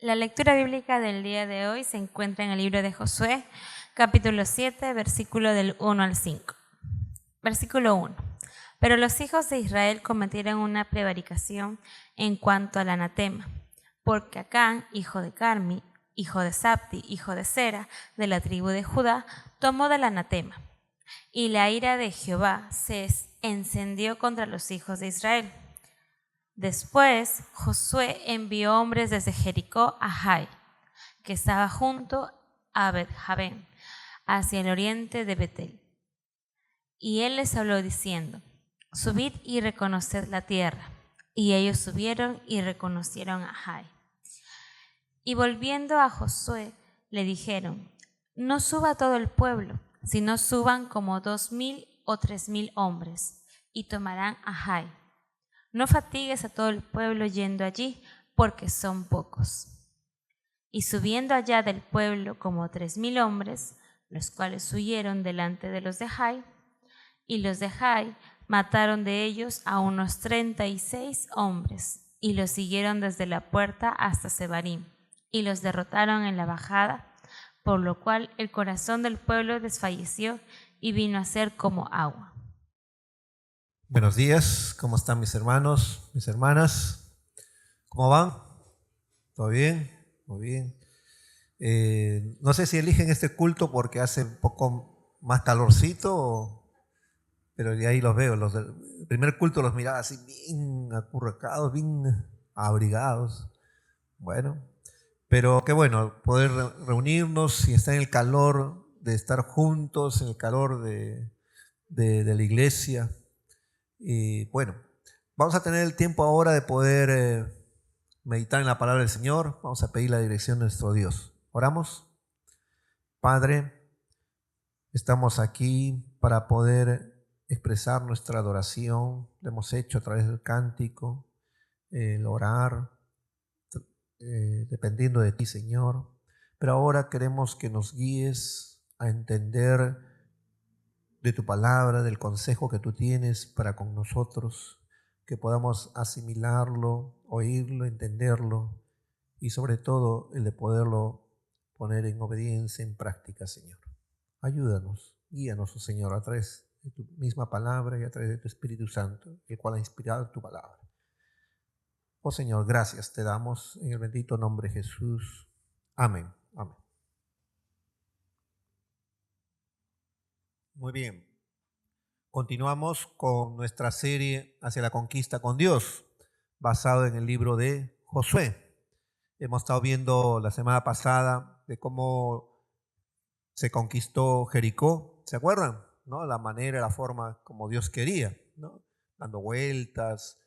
La lectura bíblica del día de hoy se encuentra en el libro de Josué, capítulo 7, versículo del 1 al 5. Versículo 1. Pero los hijos de Israel cometieron una prevaricación en cuanto al anatema, porque Acán, hijo de Carmi, hijo de Sabdi, hijo de Sera, de la tribu de Judá, tomó del anatema. Y la ira de Jehová se encendió contra los hijos de Israel. Después Josué envió hombres desde Jericó a Jai, que estaba junto a Bet-Jabén, hacia el oriente de Betel. Y él les habló diciendo: subid y reconoced la tierra. Y ellos subieron y reconocieron a Jai. Y volviendo a Josué, le dijeron: no suba todo el pueblo, sino suban como 2000 o 3000 hombres, y tomarán a Jai. No fatigues a todo el pueblo yendo allí, porque son pocos. Y subiendo allá del pueblo como 3000 hombres, los cuales huyeron delante de los de Jai, y los de Jai mataron de ellos a unos 36 hombres, y los siguieron desde la puerta hasta Sebarim, y los derrotaron en la bajada, por lo cual el corazón del pueblo desfalleció y vino a ser como agua. Buenos días, ¿cómo están mis hermanos, mis hermanas? ¿Cómo van? ¿Todo bien? Muy bien. No sé si eligen este culto porque hace un poco más calorcito, pero de ahí los veo. Los del primer culto los miraba así bien acurrucados, bien abrigados. Bueno, pero qué bueno poder reunirnos y estar en el calor de estar juntos, en el calor de la iglesia. Y bueno, vamos a tener el tiempo ahora de poder meditar en la palabra del Señor. Vamos a pedir la dirección de nuestro Dios. ¿Oramos? Padre, estamos aquí para poder expresar nuestra adoración. Lo hemos hecho a través del cántico, el orar, dependiendo de ti, Señor. Pero ahora queremos que nos guíes a entender de tu palabra, del consejo que tú tienes para con nosotros, que podamos asimilarlo, oírlo, entenderlo y sobre todo el de poderlo poner en obediencia, en práctica, Señor. Ayúdanos, guíanos, oh Señor, a través de tu misma palabra y a través de tu Espíritu Santo, el cual ha inspirado tu palabra. Oh Señor, gracias te damos en el bendito nombre de Jesús. Amén. Amén. Muy bien. Continuamos con nuestra serie Hacia la conquista con Dios, basado en el libro de Josué. Hemos estado viendo la semana pasada de cómo se conquistó Jericó, ¿se acuerdan? ¿No? La manera, la forma como Dios quería, ¿no? Dando vueltas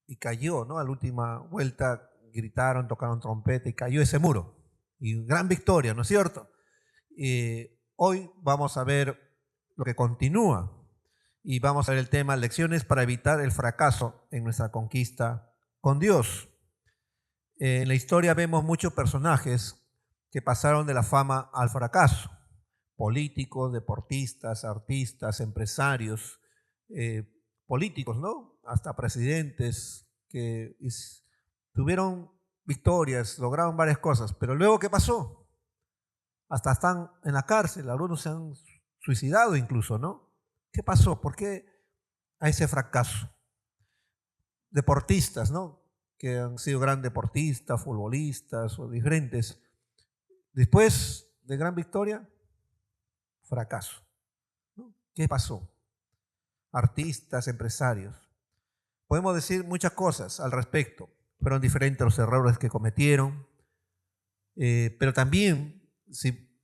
y cayó, ¿no? A la última vuelta gritaron, tocaron trompeta y cayó ese muro. Y gran victoria, ¿no es cierto? Hoy vamos a ver lo que continúa. Y vamos a ver el tema lecciones para evitar el fracaso en nuestra conquista con Dios. En la historia vemos muchos personajes que pasaron de la fama al fracaso. Políticos, deportistas, artistas, empresarios, políticos, ¿no? Hasta presidentes que tuvieron victorias, lograron varias cosas. Pero luego, ¿qué pasó? Hasta están en la cárcel, algunos se han suicidado incluso, ¿no? ¿Qué pasó? ¿Por qué a ese fracaso? Deportistas, ¿no? Que han sido grandes deportistas, futbolistas o diferentes. Después de gran victoria, fracaso, ¿no? ¿Qué pasó? Artistas, empresarios. Podemos decir muchas cosas al respecto. Fueron diferentes los errores que cometieron. Pero también, si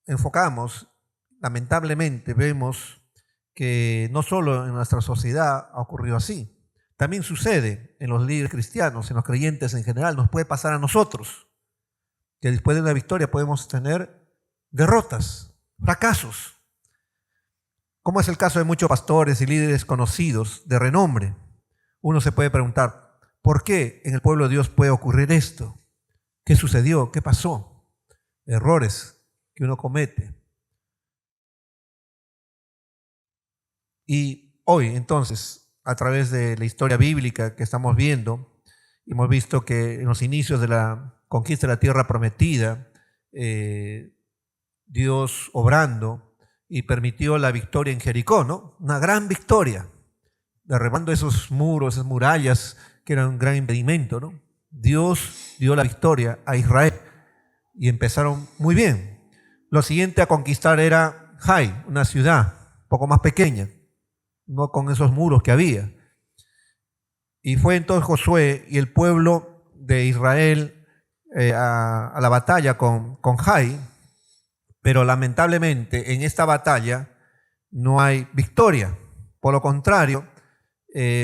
enfocamos, lamentablemente vemos que no solo en nuestra sociedad ha ocurrido así, también sucede en los líderes cristianos, en los creyentes en general, nos puede pasar a nosotros, que después de una victoria podemos tener derrotas, fracasos, como es el caso de muchos pastores y líderes conocidos de renombre. Uno se puede preguntar, ¿por qué en el pueblo de Dios puede ocurrir esto? ¿Qué sucedió? ¿Qué pasó? Errores que uno comete. Y hoy, entonces, a través de la historia bíblica que estamos viendo, hemos visto que en los inicios de la conquista de la tierra prometida, Dios obrando y permitió la victoria en Jericó, ¿no? Una gran victoria, derribando esos muros, esas murallas que eran un gran impedimento, ¿no? Dios dio la victoria a Israel y empezaron muy bien. Lo siguiente a conquistar era Jai, una ciudad un poco más pequeña, no con esos muros que había. Y fue entonces Josué y el pueblo de Israel a la batalla con Jai, pero lamentablemente en esta batalla no hay victoria. Por lo contrario,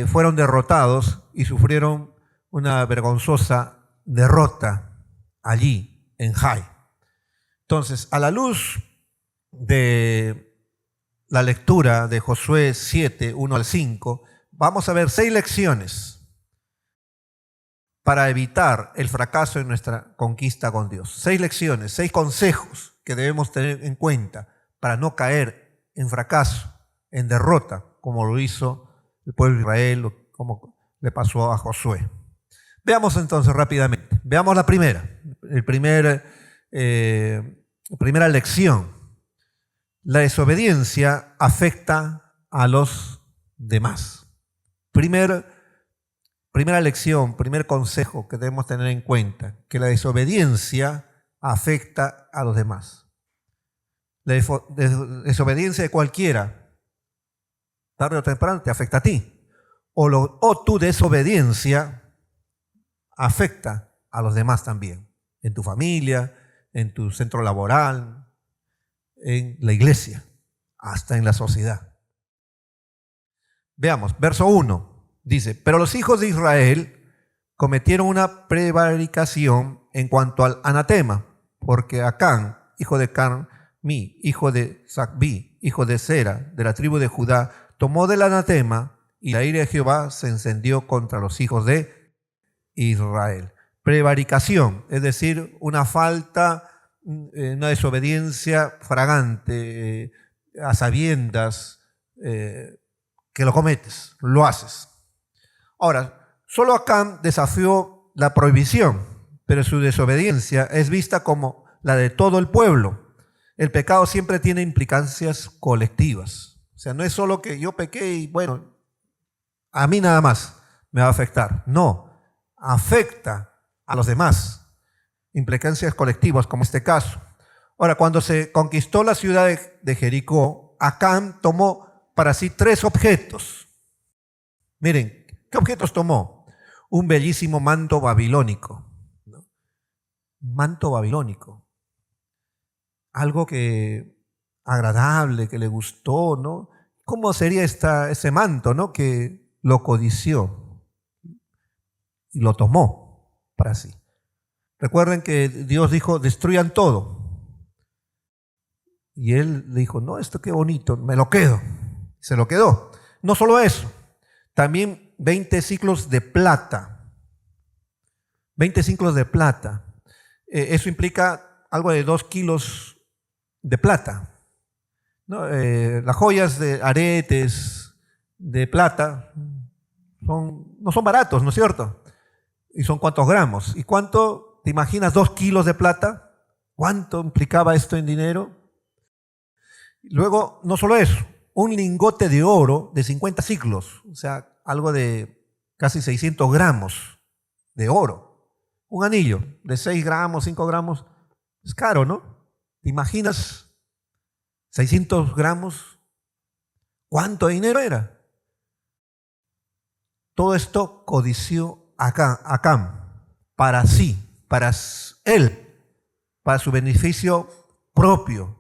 fueron derrotados y sufrieron una vergonzosa derrota allí en Jai. Entonces, a la luz de la lectura de Josué 7, 1 al 5, vamos a ver 6 lecciones para evitar el fracaso en nuestra conquista con Dios. 6 lecciones, 6 consejos que debemos tener en cuenta para no caer en fracaso, en derrota, como lo hizo el pueblo de Israel, como le pasó a Josué. Veamos entonces rápidamente. Veamos la primera, primera lección. La desobediencia afecta a los demás. Primera lección, primer consejo que debemos tener en cuenta, que la desobediencia afecta a los demás. La desobediencia de cualquiera, tarde o temprano, te afecta a ti. O tu desobediencia afecta a los demás también, en tu familia, en tu centro laboral, en la iglesia, hasta en la sociedad. Veamos, verso 1, dice, pero los hijos de Israel cometieron una prevaricación en cuanto al anatema, porque Acán, hijo de Carmi, hijo de Zacbi, hijo de Sera, de la tribu de Judá, tomó del anatema y la ira de Jehová se encendió contra los hijos de Israel. Prevaricación, es decir, una falta, una desobediencia fragante, a sabiendas, que lo cometes, lo haces. Ahora, solo Acán desafió la prohibición, pero su desobediencia es vista como la de todo el pueblo. El pecado siempre tiene implicancias colectivas. O sea, no es solo que yo pequé y bueno, a mí nada más me va a afectar. No, afecta a los demás. Implicancias colectivas, como este caso. Ahora, cuando se conquistó la ciudad de Jericó, Acán tomó para sí 3 objetos. Miren, ¿qué objetos tomó? Un bellísimo manto babilónico. ¿No? Un manto babilónico. Algo que agradable, que le gustó, ¿no? ¿Cómo sería ese manto, ¿no? Que lo codició y lo tomó para sí. Recuerden que Dios dijo, destruyan todo. Y él dijo, no, esto qué bonito, me lo quedo. Se lo quedó. No solo eso, también 20 ciclos de plata. 20 ciclos de plata. Eso implica algo de 2 kilos de plata. ¿No? Las joyas de aretes de plata no son baratos, ¿no es cierto? ¿Y son cuántos gramos? ¿Y cuánto? ¿Te imaginas 2 kilos de plata? ¿Cuánto implicaba esto en dinero? Luego, no solo eso, un lingote de oro de 50 ciclos, o sea, algo de casi 600 gramos de oro. Un anillo de 6 gramos, 5 gramos, es caro, ¿no? ¿Te imaginas 600 gramos? ¿Cuánto dinero era? Todo esto codició Acán para sí, para él, para su beneficio propio.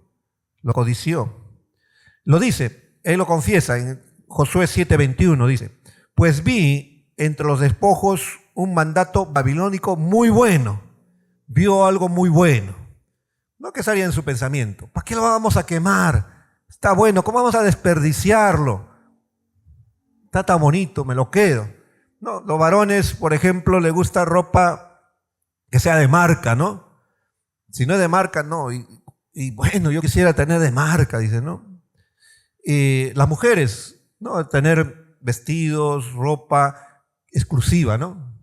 Lo codició. Lo dice, él lo confiesa en Josué 7:21, dice, pues vi entre los despojos un mandato babilónico muy bueno. Vio algo muy bueno. No que salía en su pensamiento. ¿Para qué lo vamos a quemar? Está bueno, ¿cómo vamos a desperdiciarlo? Está tan bonito, me lo quedo. No, los varones, por ejemplo, les gusta ropa que sea de marca, ¿no? Si no es de marca, no. Y bueno, yo quisiera tener de marca, dice, ¿no? Y las mujeres, ¿no? Tener vestidos, ropa exclusiva, ¿no?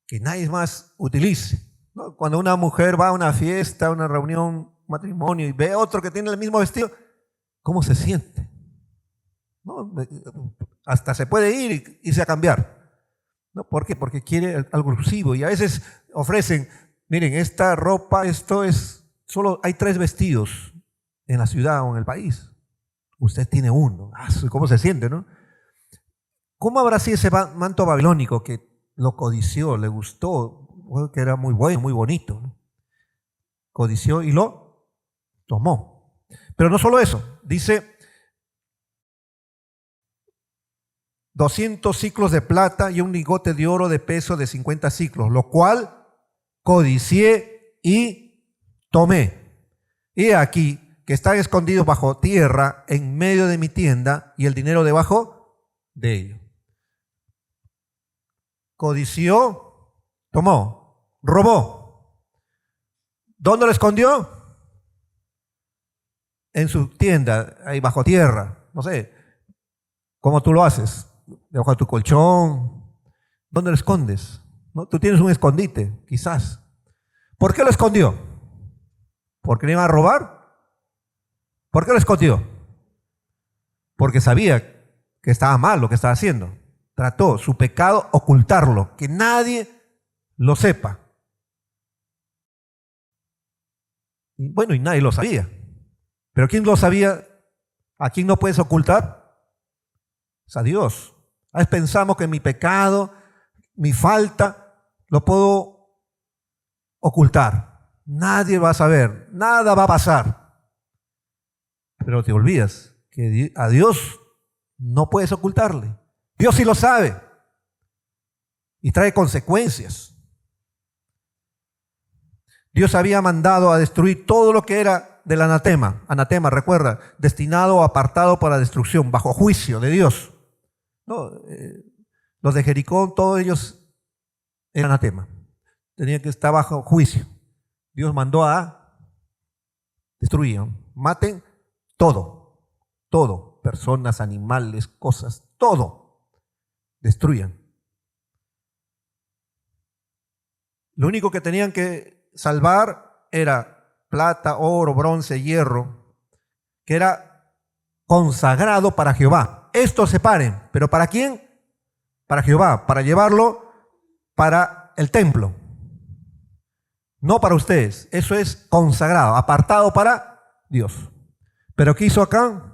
Que nadie más utilice. ¿no? Cuando una mujer va a una fiesta, a una reunión, un matrimonio, y ve a otro que tiene el mismo vestido, ¿cómo se siente? ¿No? Hasta se puede ir y irse a cambiar. ¿No? ¿Por qué? Porque quiere algo exclusivo. Y a veces ofrecen, miren, esta ropa, esto es, solo hay 3 vestidos en la ciudad o en el país. Usted tiene uno. ¿Cómo se siente, no? ¿Cómo habrá sido ese manto babilónico que lo codició, le gustó, que era muy bueno, muy bonito, ¿no? Codició y lo tomó. Pero no solo eso, dice 200 siclos de plata y un lingote de oro de peso de 50 siclos, lo cual codicié y tomé. Y aquí que están escondidos bajo tierra en medio de mi tienda y el dinero debajo de ellos. Codició, tomó, robó. ¿Dónde lo escondió? En su tienda, ahí bajo tierra. No sé, ¿cómo tú lo haces? Debajo de tu colchón. ¿Dónde lo escondes? ¿No? Tú tienes un escondite, quizás. ¿Por qué lo escondió? ¿Porque le iban a robar? ¿Por qué lo escondió? Porque sabía que estaba mal lo que estaba haciendo. Trató su pecado ocultarlo, que nadie lo sepa. Y bueno, y nadie lo sabía. Pero ¿quién lo sabía? ¿A quién no puedes ocultar? Es a Dios. A veces pensamos que mi pecado, mi falta, lo puedo ocultar. Nadie va a saber, nada va a pasar. Pero te olvidas que a Dios no puedes ocultarle. Dios sí lo sabe y trae consecuencias. Dios había mandado a destruir todo lo que era del anatema. Anatema, recuerda, destinado o apartado para destrucción, bajo juicio de Dios. No, los de Jericó, todos ellos eran anatema. Tenían que estar bajo juicio. Dios mandó a destruir, maten todo, todo, personas, animales, cosas, todo, destruyan. Lo único que tenían que salvar era plata, oro, bronce, hierro, que era consagrado para Jehová. Estos separen, ¿pero para quién? Para Jehová, para llevarlo para el templo. No para ustedes, eso es consagrado, apartado para Dios. Pero ¿qué hizo acá?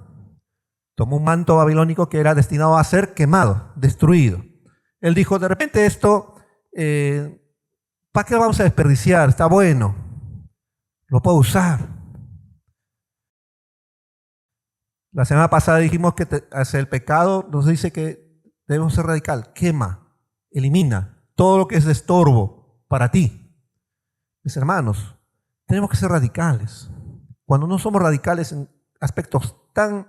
Tomó un manto babilónico que era destinado a ser quemado, destruido. Él dijo, de repente esto, ¿para qué lo vamos a desperdiciar? Está bueno, lo puedo usar. La semana pasada dijimos que hacia el pecado nos dice que debemos ser radical. Quema, elimina todo lo que es de estorbo para ti. Mis hermanos, tenemos que ser radicales. Cuando no somos radicales en aspectos tan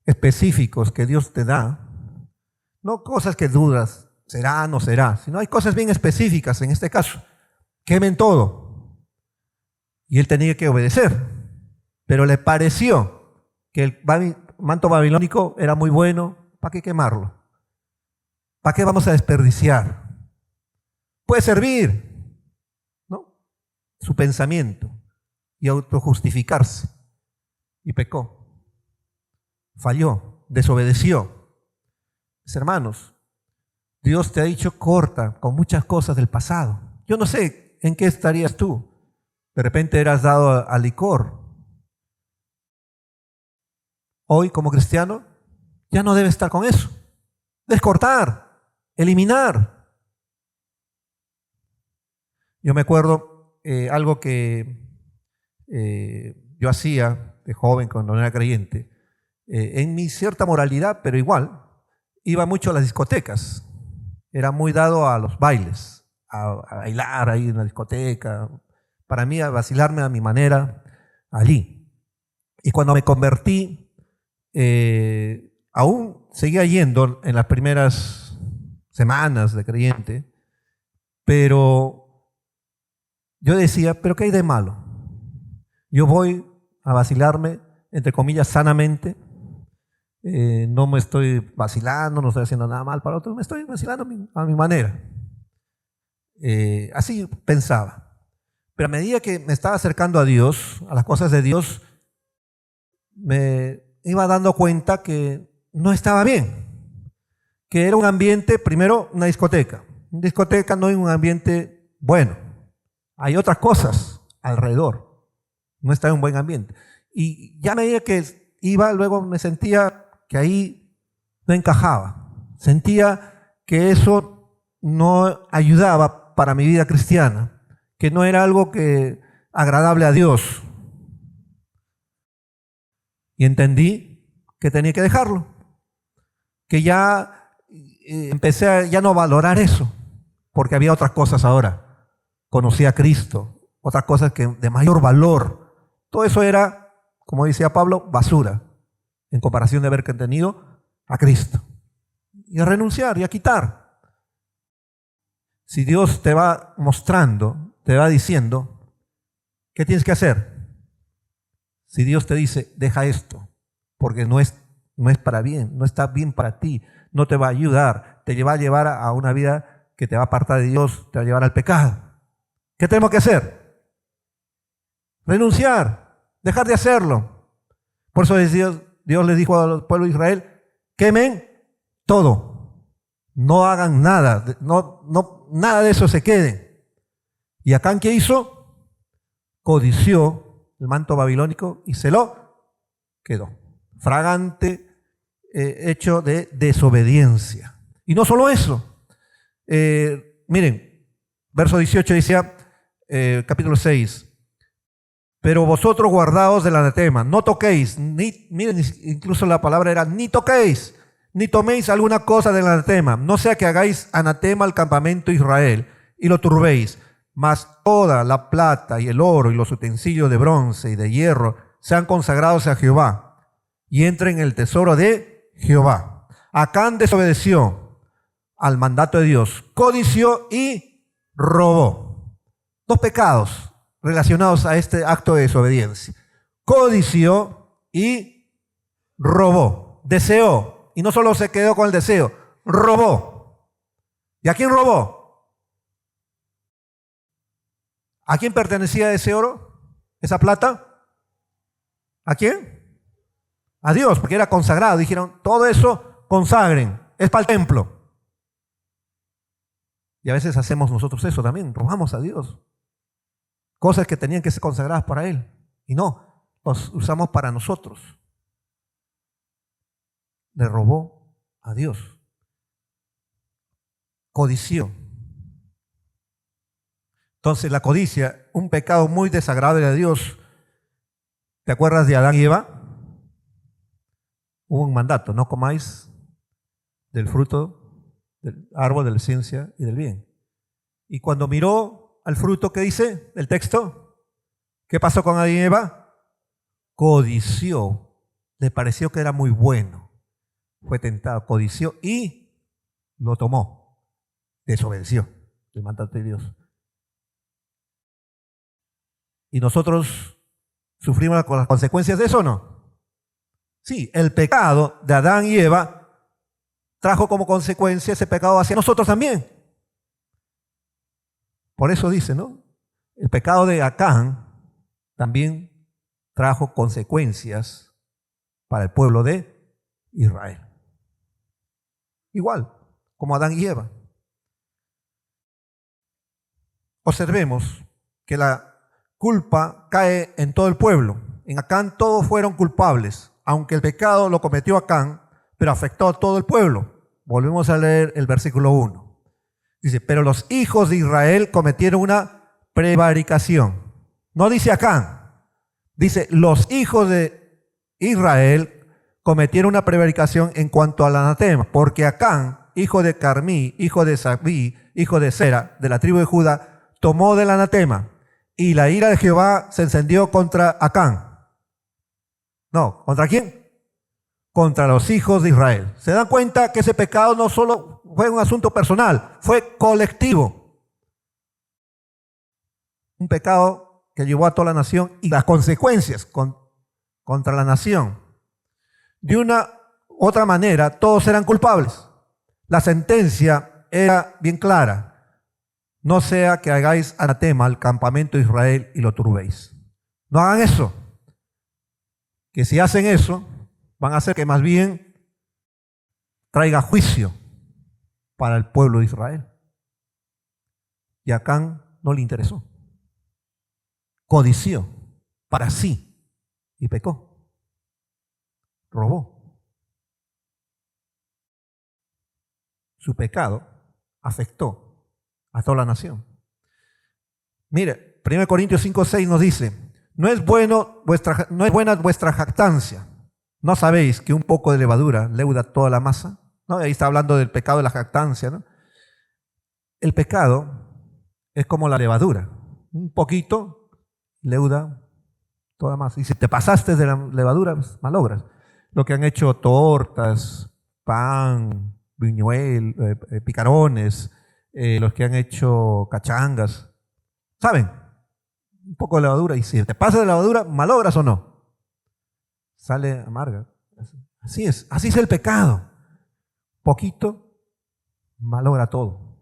específicos que Dios te da, no cosas que dudas, será, no será, sino hay cosas bien específicas en este caso. Quemen todo. Y él tenía que obedecer. Pero le pareció que el manto babilónico era muy bueno. ¿Para qué quemarlo? ¿Para qué vamos a desperdiciar? Puede servir, ¿no? Su pensamiento y autojustificarse. Y pecó. Falló, desobedeció. Mis hermanos, Dios te ha dicho corta con muchas cosas del pasado. Yo no sé en qué estarías tú. De repente eras dado al licor. Hoy, como cristiano, ya no debes estar con eso. Debes cortar, eliminar. Yo me acuerdo algo que yo hacía de joven cuando no era creyente. En mi cierta moralidad, pero igual, iba mucho a las discotecas. Era muy dado a los bailes, a bailar ahí en la discoteca. Para mí, a vacilarme a mi manera allí. Y cuando me convertí, aún seguía yendo en las primeras semanas de creyente, pero yo decía, ¿pero qué hay de malo? Yo voy a vacilarme, entre comillas, sanamente. No me estoy vacilando, no estoy haciendo nada mal para otros, me estoy vacilando a mi manera. Así pensaba. Pero a medida que me estaba acercando a Dios, a las cosas de Dios, me iba dando cuenta que no estaba bien. Que era un ambiente, primero, una discoteca. Una discoteca no es un ambiente bueno. Hay otras cosas alrededor. No está en un buen ambiente. Y ya a medida que iba, luego me sentía que ahí no encajaba. Sentía que eso no ayudaba para mi vida cristiana, que no era algo agradable a Dios. Y entendí que tenía que dejarlo, que ya empecé a ya no valorar eso, porque había otras cosas ahora. Conocí a Cristo, otras cosas que de mayor valor. Todo eso era, como decía Pablo, basura, en comparación de haber tenido a Cristo. Y a renunciar y a quitar. Si Dios te va mostrando, te va diciendo, ¿qué tienes que hacer? Si Dios te dice, deja esto, porque no es para bien, no está bien para ti, no te va a ayudar, te va a llevar a una vida que te va a apartar de Dios, te va a llevar al pecado. ¿Qué tenemos que hacer? Renunciar, dejar de hacerlo. Por eso Dios le dijo al pueblo de Israel, quemen todo, no hagan nada, nada de eso se quede. ¿Y Acán qué hizo? Codició el manto babilónico y se lo quedó. Fragante hecho de desobediencia. Y no solo eso. Miren, verso 18 decía, capítulo 6, pero vosotros guardaos del anatema, no toquéis, miren, incluso la palabra era ni toquéis, ni toméis alguna cosa del anatema, no sea que hagáis anatema al campamento de Israel y lo turbéis, mas toda la plata y el oro y los utensilios de bronce y de hierro sean consagrados a Jehová y entren en el tesoro de Jehová. Acán desobedeció al mandato de Dios, codició y robó. Dos pecados relacionados a este acto de desobediencia. Codició y robó. Deseó. Y no solo se quedó con el deseo, robó. ¿Y a quién robó? ¿A quién pertenecía ese oro? ¿Esa plata? ¿A quién? A Dios, porque era consagrado. Dijeron, todo eso consagren, es para el templo. Y a veces hacemos nosotros eso también, robamos a Dios. Cosas que tenían que ser consagradas para Él. Y no, los usamos para nosotros. Le robó a Dios. Codició. Entonces la codicia, un pecado muy desagradable a Dios. ¿Te acuerdas de Adán y Eva? Hubo un mandato, no comáis del fruto del árbol de la ciencia y del bien. Y cuando miró al fruto, ¿qué dice el texto? ¿Qué pasó con Adán y Eva? Codició, le pareció que era muy bueno. Fue tentado, codició y lo tomó. Desobedeció el mandato de Dios. ¿Y nosotros sufrimos las consecuencias de eso o no? Sí, el pecado de Adán y Eva trajo como consecuencia ese pecado hacia nosotros también. Por eso dice, ¿no? El pecado de Acán también trajo consecuencias para el pueblo de Israel. Igual, como Adán y Eva. Observemos que la culpa cae en todo el pueblo. En Acán todos fueron culpables, aunque el pecado lo cometió Acán, pero afectó a todo el pueblo. Volvemos a leer el versículo 1. Dice, pero los hijos de Israel cometieron una prevaricación. No dice Acán, dice los hijos de Israel cometieron una prevaricación en cuanto al anatema, porque Acán, hijo de Carmí, hijo de Sabí, hijo de Sera, de la tribu de Judá, tomó del anatema. Y la ira de Jehová se encendió contra Acán. No, ¿contra quién? Contra los hijos de Israel. ¿Se dan cuenta que ese pecado no solo fue un asunto personal, fue colectivo? Un pecado que llevó a toda la nación y las consecuencias contra la nación. De una u otra manera, todos eran culpables. La sentencia era bien clara. no sea que hagáis anatema al campamento de Israel y lo turbéis. No hagan eso. Que si hacen eso, van a hacer que más bien traiga juicio para el pueblo de Israel. Y a Acán no le interesó. Codició para sí y pecó. Robó. Su pecado afectó a toda la nación. Mire, 1 Corintios 5:6 nos dice, no es buena vuestra jactancia. ¿No sabéis que un poco de levadura leuda toda la masa? ¿No? Ahí está hablando del pecado de la jactancia, ¿no? El pecado es como la levadura. Un poquito leuda toda la masa. Y si te pasaste de la levadura, pues malogras. Lo que han hecho tortas, pan, buñuelos, picarones, los que han hecho cachangas, ¿saben? Un poco de levadura. Y si te pasas de levadura, malogras o no. Sale amarga. Así es el pecado. Poquito malogra todo.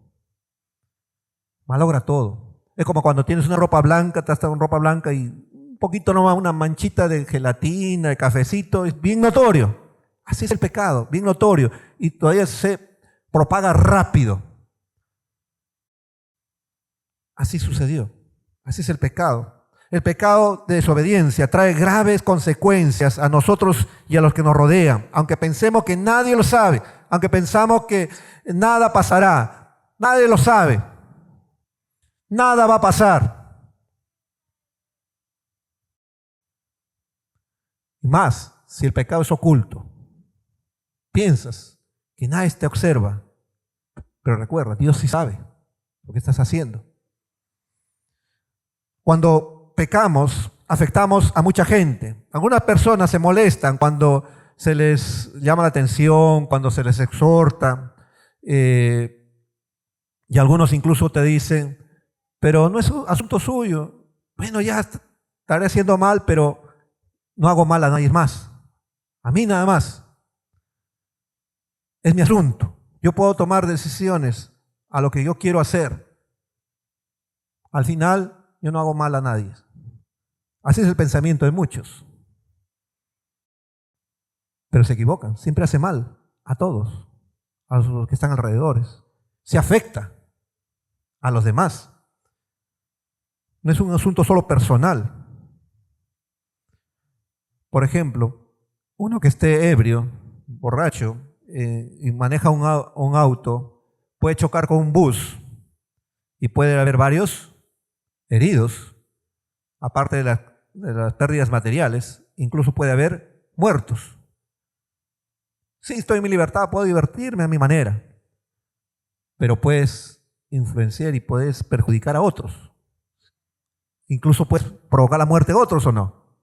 Malogra todo. Es como cuando tienes una ropa blanca, te has dado una ropa blanca y un poquito nomás, una manchita de gelatina, de cafecito, es bien notorio. Así es el pecado, bien notorio. Y todavía se propaga rápido. Así sucedió. Así es el pecado. El pecado de desobediencia trae graves consecuencias a nosotros y a los que nos rodean. Aunque pensemos que nadie lo sabe, aunque pensamos que nada pasará, nadie lo sabe. Nada va a pasar. Y más, si el pecado es oculto. Piensas que nadie te observa. Pero recuerda, Dios sí sabe lo que estás haciendo. Cuando pecamos, afectamos a mucha gente. Algunas personas se molestan cuando se les llama la atención, cuando se les exhorta. Y algunos incluso te dicen, pero no es un asunto suyo. Bueno, ya estaré haciendo mal, pero no hago mal a nadie más. A mí nada más. Es mi asunto. Yo puedo tomar decisiones a lo que yo quiero hacer. Al final, yo no hago mal a nadie. Así es el pensamiento de muchos. Pero se equivocan. Siempre hace mal a todos, a los que están alrededor. Se afecta a los demás. No es un asunto solo personal. Por ejemplo, uno que esté ebrio, borracho, y maneja un auto, puede chocar con un bus y puede haber varios heridos, aparte de las pérdidas materiales, incluso puede haber muertos. Sí, estoy en mi libertad, puedo divertirme a mi manera, pero puedes influenciar y puedes perjudicar a otros. Incluso puedes provocar la muerte de otros o no.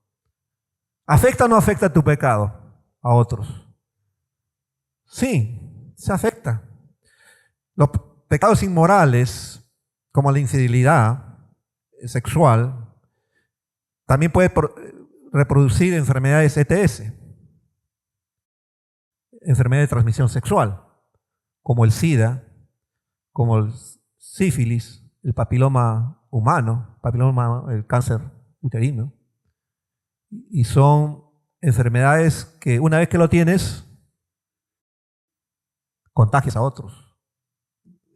¿Afecta o no afecta tu pecado a otros? Sí, se afecta. Los pecados inmorales, como la infidelidad sexual, también puede reproducir enfermedades ETS, enfermedades de transmisión sexual, como el SIDA, como el sífilis, el papiloma humano, el cáncer uterino. Y son enfermedades que una vez que lo tienes, contagias a otros.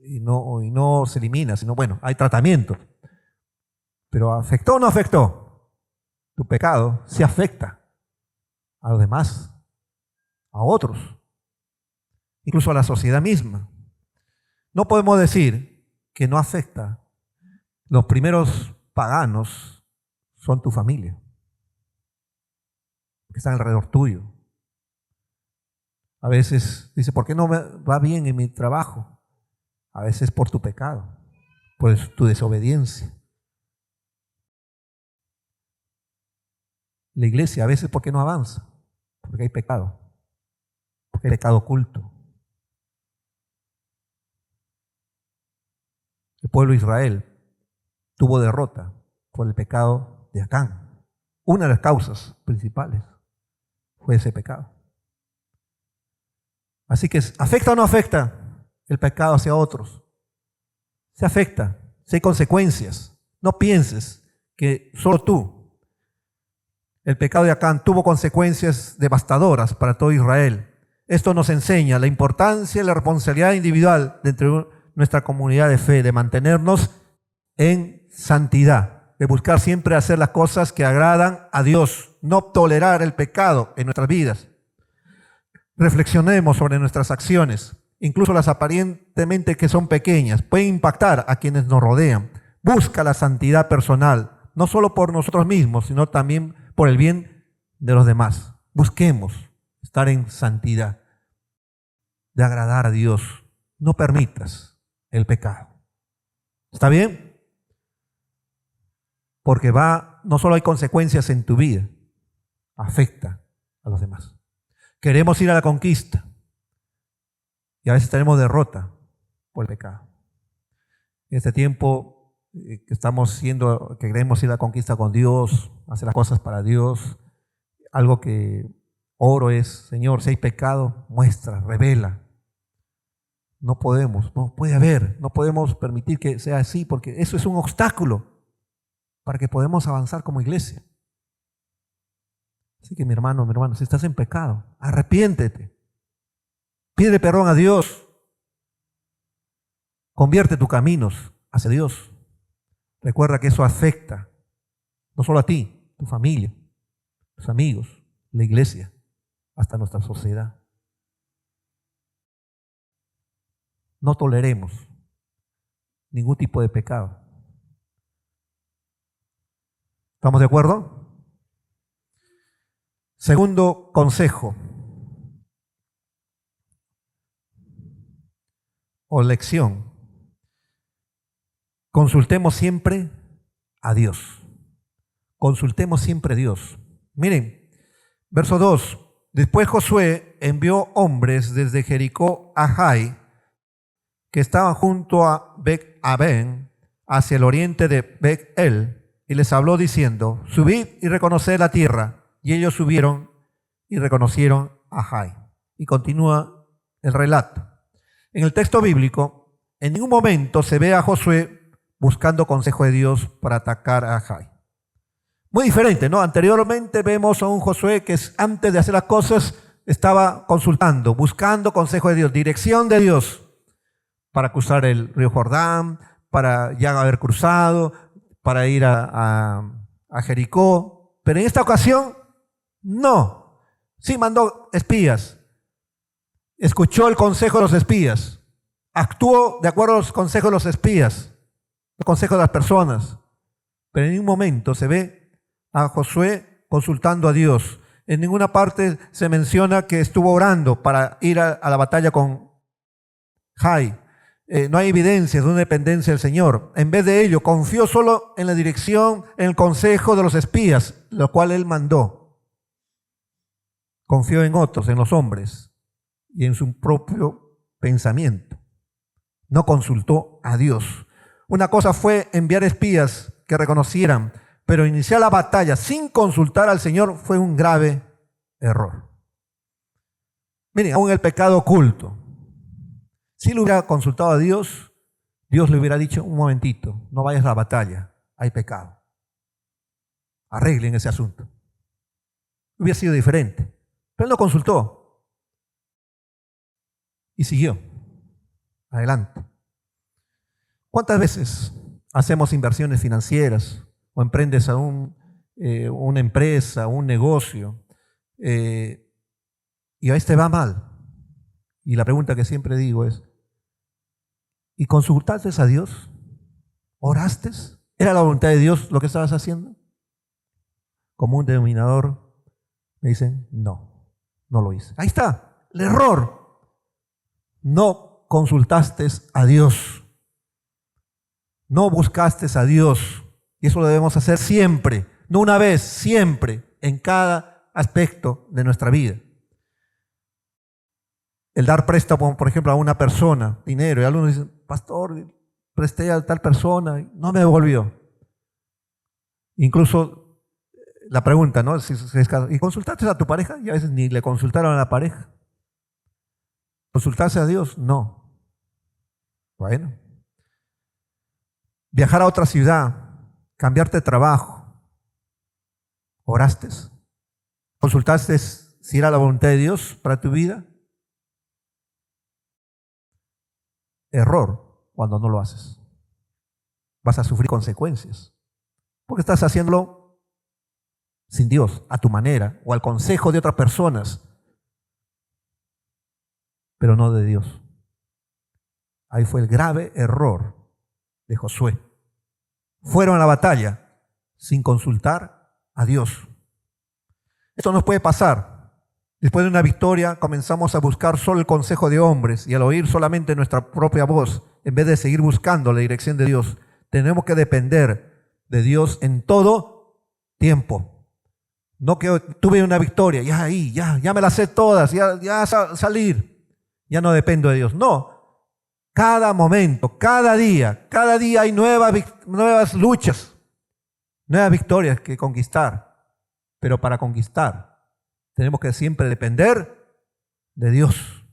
Y no se elimina, sino bueno, hay tratamiento. Pero ¿afectó o no afectó? Tu pecado sí afecta a los demás, a otros, incluso a la sociedad misma. No podemos decir que no afecta. Los primeros paganos son tu familia, que están alrededor tuyo. A veces dice, ¿por qué no me va bien en mi trabajo? A veces por tu pecado, por tu desobediencia. La iglesia a veces, ¿por qué no avanza? Porque hay pecado, porque hay pecado oculto. El pueblo de Israel tuvo derrota por el pecado de Acán. Una de las causas principales fue ese pecado. Así que, ¿afecta o no afecta el pecado hacia otros? Se afecta. Si hay consecuencias, no pienses que solo tú. El pecado de Acán tuvo consecuencias devastadoras para todo Israel. Esto nos enseña la importancia y la responsabilidad individual dentro de nuestra comunidad de fe, de mantenernos en santidad, de buscar siempre hacer las cosas que agradan a Dios, no tolerar el pecado en nuestras vidas. Reflexionemos sobre nuestras acciones, incluso las aparentemente que son pequeñas, pueden impactar a quienes nos rodean. Busca la santidad personal, no solo por nosotros mismos, sino también por el bien de los demás. Busquemos estar en santidad, de agradar a Dios. No permitas el pecado. ¿Está bien? Porque no solo hay consecuencias en tu vida, afecta a los demás. Queremos ir a la conquista y a veces tenemos derrota por el pecado. En este tiempo que queremos ir a la conquista con Dios, hacer las cosas para Dios, algo que oro es, Señor, si hay pecado, muestra, revela. No podemos, no puede haber, no podemos permitir que sea así, porque eso es un obstáculo para que podamos avanzar como iglesia. Así que mi hermano, si estás en pecado, arrepiéntete. Pide perdón a Dios. Convierte tus caminos hacia Dios. Recuerda que eso afecta no solo a ti, tu familia, tus amigos, la iglesia, hasta nuestra sociedad. No toleremos ningún tipo de pecado. ¿Estamos de acuerdo? Segundo consejo o lección. Consultemos siempre a Dios. Consultemos siempre a Dios. Miren, verso 2. Después Josué envió hombres desde Jericó a Jai, que estaban junto a Bet-Aven, hacia el oriente de Bet-El, y les habló diciendo: subid y reconoced la tierra. Y ellos subieron y reconocieron a Jai. Y continúa el relato. En el texto bíblico, en ningún momento se ve a Josué buscando consejo de Dios para atacar a Jai. Muy diferente, ¿no? Anteriormente vemos a un Josué que antes de hacer las cosas estaba consultando, buscando consejo de Dios, dirección de Dios para cruzar el río Jordán, para ya haber cruzado, para ir a Jericó. Pero en esta ocasión, no. Sí mandó espías. Escuchó el consejo de los espías. Actuó de acuerdo a los consejos de los espías, los consejos de las personas. Pero en ningún momento se ve a Josué consultando a Dios. En ninguna parte se menciona que estuvo orando para ir a la batalla con Jai. No hay evidencias de una dependencia del Señor. En vez de ello, confió solo en la dirección, en el consejo de los espías, lo cual él mandó. Confió en otros, en los hombres, y en su propio pensamiento. No consultó a Dios. Una cosa fue enviar espías que reconocieran, pero iniciar la batalla sin consultar al Señor fue un grave error. Miren, aún el pecado oculto. Si le hubiera consultado a Dios, Dios le hubiera dicho: un momentito, no vayas a la batalla, hay pecado. Arreglen ese asunto. Hubiera sido diferente. Pero él no consultó. Y siguió. Adelante. ¿Cuántas veces hacemos inversiones financieras o emprendes a una empresa, un negocio, y a veces te va mal? Y la pregunta que siempre digo es: ¿y consultaste a Dios? ¿Oraste? ¿Era la voluntad de Dios lo que estabas haciendo? Como un denominador me dicen: no lo hice. Ahí está, el error. No consultaste a Dios. No buscaste a Dios. Y eso lo debemos hacer siempre, no una vez, siempre, en cada aspecto de nuestra vida. El dar préstamo, por ejemplo, a una persona, dinero, y algunos dicen: pastor, presté a tal persona y no me devolvió. Incluso la pregunta, ¿no? ¿Y consultaste a tu pareja? Y a veces ni le consultaron a la pareja. ¿Consultarse a Dios? No. Bueno. Viajar a otra ciudad, cambiarte de trabajo. ¿Oraste? ¿Consultaste si era la voluntad de Dios para tu vida? Error cuando no lo haces. Vas a sufrir consecuencias. Porque estás haciéndolo sin Dios, a tu manera, o al consejo de otras personas, pero no de Dios. Ahí fue el grave error de Josué. Fueron a la batalla sin consultar a Dios. Esto nos puede pasar. Después de una victoria comenzamos a buscar solo el consejo de hombres y al oír solamente nuestra propia voz, en vez de seguir buscando la dirección de Dios, tenemos que depender de Dios en todo tiempo. No que tuve una victoria, ya me las sé todas, ya salir, ya no dependo de Dios. No, cada momento, cada día hay nuevas luchas, nuevas victorias que conquistar. Pero para conquistar tenemos que siempre depender de Dios.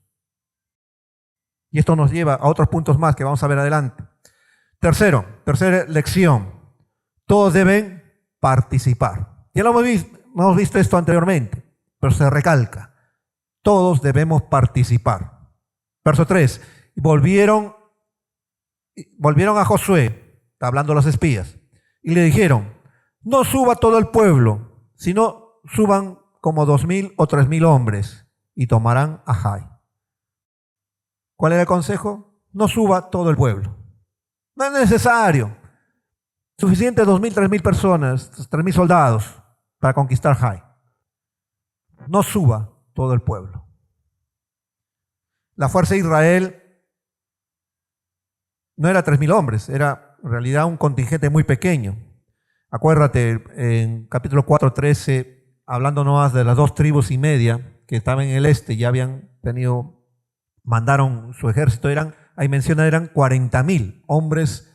Y esto nos lleva a otros puntos más que vamos a ver adelante. Tercera lección. Todos deben participar. Ya lo hemos visto esto anteriormente, pero se recalca. Todos debemos participar. Verso 3. Volvieron a Josué, está hablando los espías, y le dijeron, no suba todo el pueblo, sino suban como 2,000 o 3,000 hombres y tomarán a Jai. ¿Cuál era el consejo? No suba todo el pueblo. No es necesario. Suficiente 2,000, 3,000 personas, 3,000 soldados para conquistar Jai. No suba todo el pueblo. La fuerza de Israel no era 3,000 hombres, era en realidad un contingente muy pequeño. Acuérdate, en capítulo 4:13, hablando nomás de las 2,5 tribus que estaban en el este, ya mandaron su ejército, ahí menciona, eran 40,000 hombres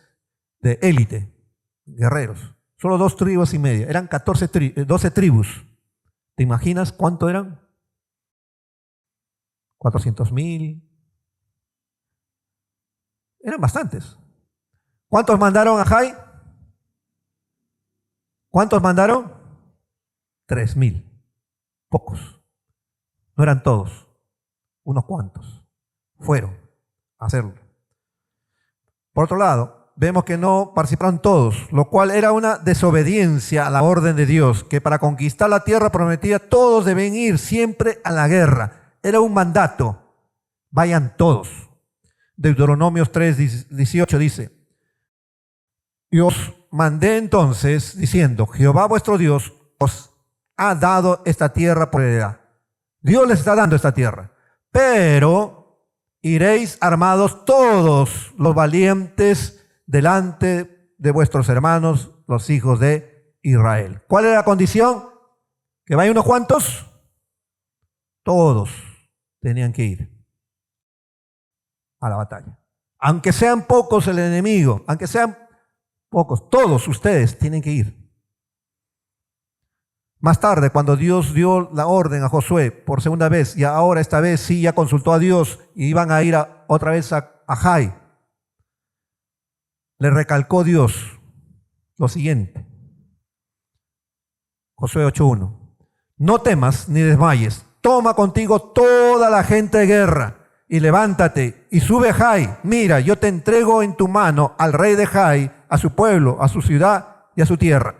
de élite, guerreros. Solo 2,5 tribus, eran 12 tribus. ¿Te imaginas cuánto eran? 400,000. Eran bastantes. ¿Cuántos mandaron a Jai? ¿Cuántos mandaron? 3,000. Pocos. No eran todos. Unos cuantos. Fueron a hacerlo. Por otro lado, vemos que no participaron todos, lo cual era una desobediencia a la orden de Dios, que para conquistar la tierra prometida todos deben ir siempre a la guerra. Era un mandato. Vayan todos. Deuteronomios 3:18 dice, y os mandé entonces diciendo, Jehová vuestro Dios os ha dado esta tierra por heredad. Dios les está dando esta tierra, pero iréis armados todos los valientes delante de vuestros hermanos, los hijos de Israel. ¿Cuál era la condición? ¿Que vayan unos cuantos? Todos tenían que ir a la batalla. Aunque sean pocos el enemigo, aunque sean pocos, todos ustedes tienen que ir. Más tarde, cuando Dios dio la orden a Josué por segunda vez, y ahora esta vez sí ya consultó a Dios y iban a ir otra vez a Jai, le recalcó Dios lo siguiente. Josué 8:1. No temas ni desmayes, toma contigo toda la gente de guerra y levántate y sube a Jai. Mira, yo te entrego en tu mano al rey de Jai, a su pueblo, a su ciudad y a su tierra.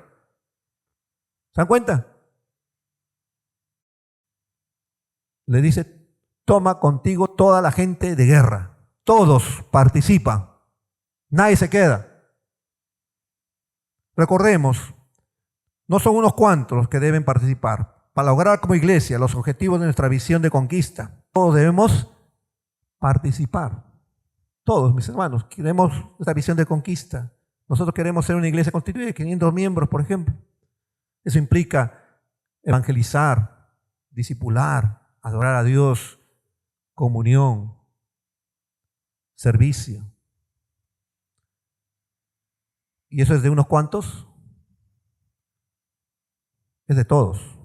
¿Se dan cuenta? Le dice, toma contigo toda la gente de guerra. Todos participan. Nadie se queda. Recordemos, no son unos cuantos los que deben participar. Para lograr como iglesia los objetivos de nuestra visión de conquista, todos debemos participar. Todos, mis hermanos, queremos esta visión de conquista. Nosotros queremos ser una iglesia constituida de 500 miembros, por ejemplo. Eso implica evangelizar, discipular, adorar a Dios, comunión, servicio. ¿Y eso es de unos cuantos? Es de todos.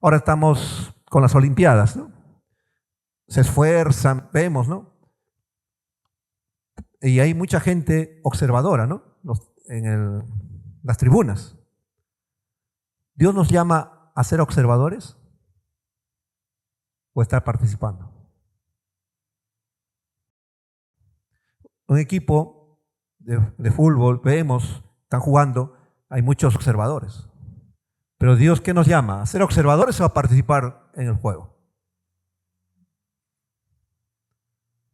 Ahora estamos con las Olimpiadas, ¿no? Se esfuerzan, vemos, ¿no? y hay mucha gente observadora, ¿no? Las tribunas. ¿Dios nos llama a ser observadores o estar participando? Un equipo de fútbol, vemos, están jugando, hay muchos observadores. Pero Dios, ¿qué nos llama? ¿A ser observadores o a participar en el juego?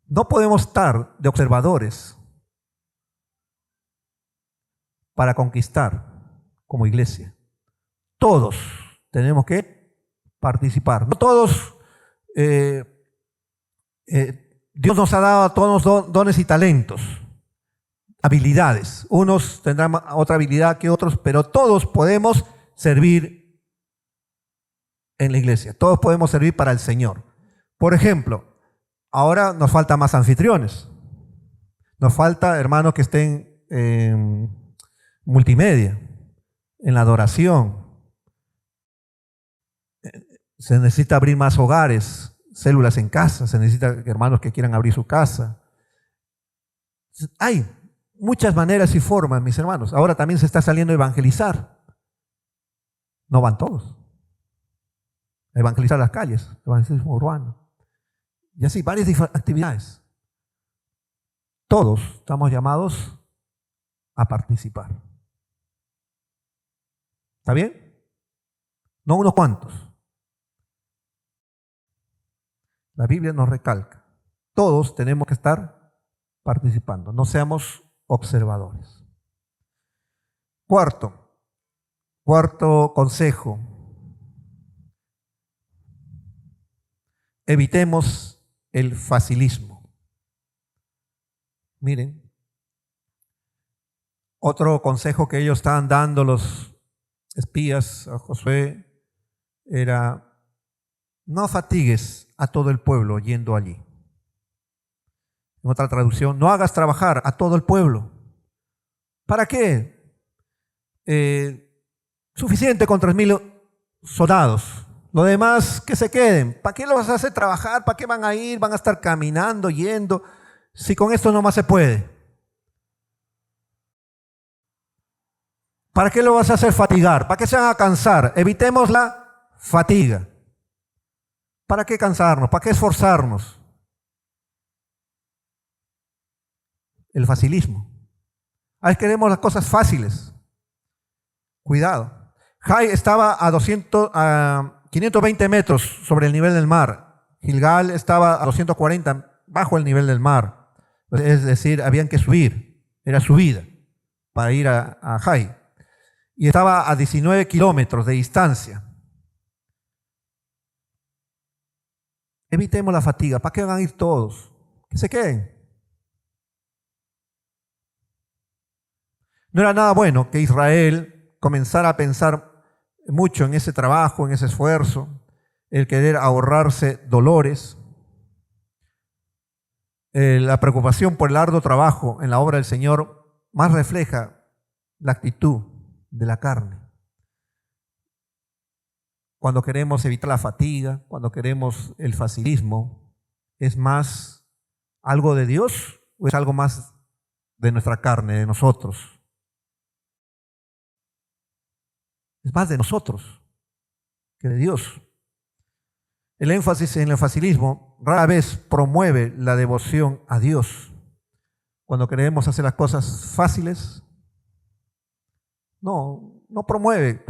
No podemos estar de observadores para conquistar como iglesia. Todos tenemos que participar. No todos, Dios nos ha dado a todos dones y talentos, habilidades. Unos tendrán otra habilidad que otros, pero todos podemos servir en la iglesia. Todos podemos servir para el Señor. Por ejemplo, ahora nos falta más anfitriones. Nos falta hermanos que estén en multimedia, en la adoración. Se necesita abrir más hogares, células en casa, se necesita hermanos que quieran abrir su casa. Hay muchas maneras y formas, mis hermanos. Ahora también se está saliendo a evangelizar. No van todos. A evangelizar las calles, evangelismo urbano. Y así, varias actividades. Todos estamos llamados a participar. ¿Está bien? No unos cuantos. La Biblia nos recalca. Todos tenemos que estar participando. No seamos observadores. Cuarto consejo. Evitemos el facilismo. Miren, otro consejo que ellos estaban dando los espías a Josué era: no fatigues a todo el pueblo yendo allí. En otra traducción, no hagas trabajar a todo el pueblo. ¿Para qué? Suficiente con 3.000 soldados. Lo demás, que se queden. ¿Para qué los vas a hacer trabajar? ¿Para qué van a ir? Van a estar caminando, yendo. Si con esto nomás se puede. ¿Para qué lo vas a hacer fatigar? ¿Para qué se van a cansar? Evitemos la fatiga. ¿Para qué cansarnos? ¿Para qué esforzarnos? El facilismo. Ahí queremos las cosas fáciles. Cuidado. Jai estaba a 520 metros sobre el nivel del mar. Gilgal estaba a 240 bajo el nivel del mar. Es decir, habían que subir. Era subida para ir a Jai. Y estaba a 19 kilómetros de distancia. Evitemos la fatiga. ¿Para qué van a ir todos? Que se queden. No era nada bueno que Israel comenzara a pensar mucho en ese trabajo, en ese esfuerzo, el querer ahorrarse dolores, la preocupación por el arduo trabajo en la obra del Señor más refleja la actitud de la carne. Cuando queremos evitar la fatiga, cuando queremos el facilismo, ¿es más algo de Dios o es algo más de nuestra carne, de nosotros? Es más de nosotros que de Dios. El énfasis en el facilismo rara vez promueve la devoción a Dios. Cuando queremos hacer las cosas fáciles, no promueve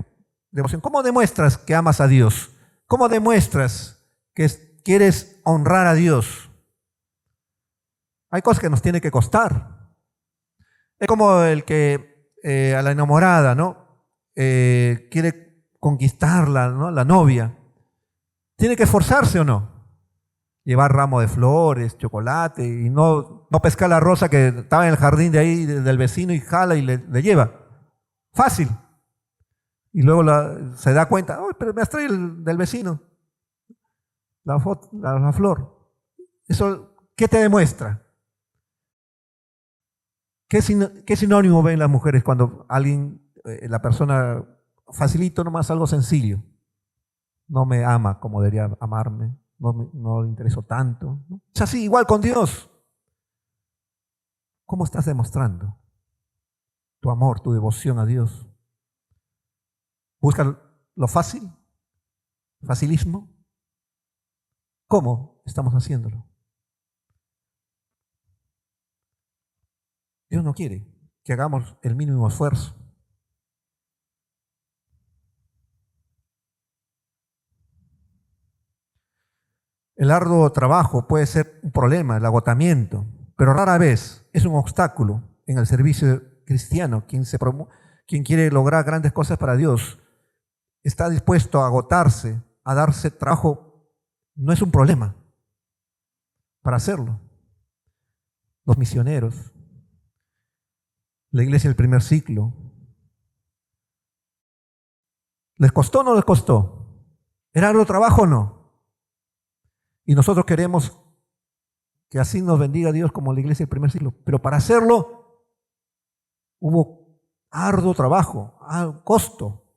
devoción. ¿Cómo demuestras que amas a Dios? ¿Cómo demuestras que quieres honrar a Dios? Hay cosas que nos tiene que costar. Es como el que a la enamorada, ¿no? Quiere conquistarla, ¿no? La novia. ¿Tiene que esforzarse o no? Llevar ramo de flores, chocolate y no pescar la rosa que estaba en el jardín de ahí del vecino y jala y le lleva. Fácil. Y luego se da cuenta, oh, pero me has traído del vecino la flor. ¿Eso qué te demuestra? ¿Qué sinónimo ven las mujeres cuando la persona facilito nomás algo sencillo? No me ama como debería amarme, no le intereso tanto, ¿no? Es así, igual con Dios. ¿Cómo estás demostrando tu amor, tu devoción a Dios? ¿Buscas lo fácil? ¿Facilismo? ¿Cómo estamos haciéndolo? Dios no quiere que hagamos el mínimo esfuerzo. El arduo trabajo puede ser un problema, el agotamiento, pero rara vez es un obstáculo en el servicio cristiano. Quien quiere lograr grandes cosas para Dios está dispuesto a agotarse, a darse trabajo, no es un problema para hacerlo. Los misioneros, la iglesia del primer siglo, ¿les costó o no les costó? ¿Era arduo trabajo o no? Y nosotros queremos que así nos bendiga Dios como la iglesia del primer siglo. Pero para hacerlo hubo arduo trabajo, costo.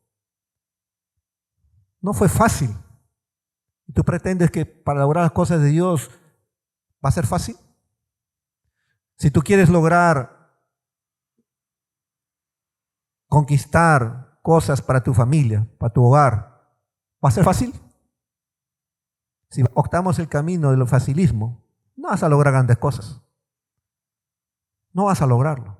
No fue fácil. ¿Y tú pretendes que para lograr las cosas de Dios va a ser fácil? Si tú quieres lograr conquistar cosas para tu familia, para tu hogar, ¿va a ser fácil? Si optamos el camino del facilismo, no vas a lograr grandes cosas. No vas a lograrlo.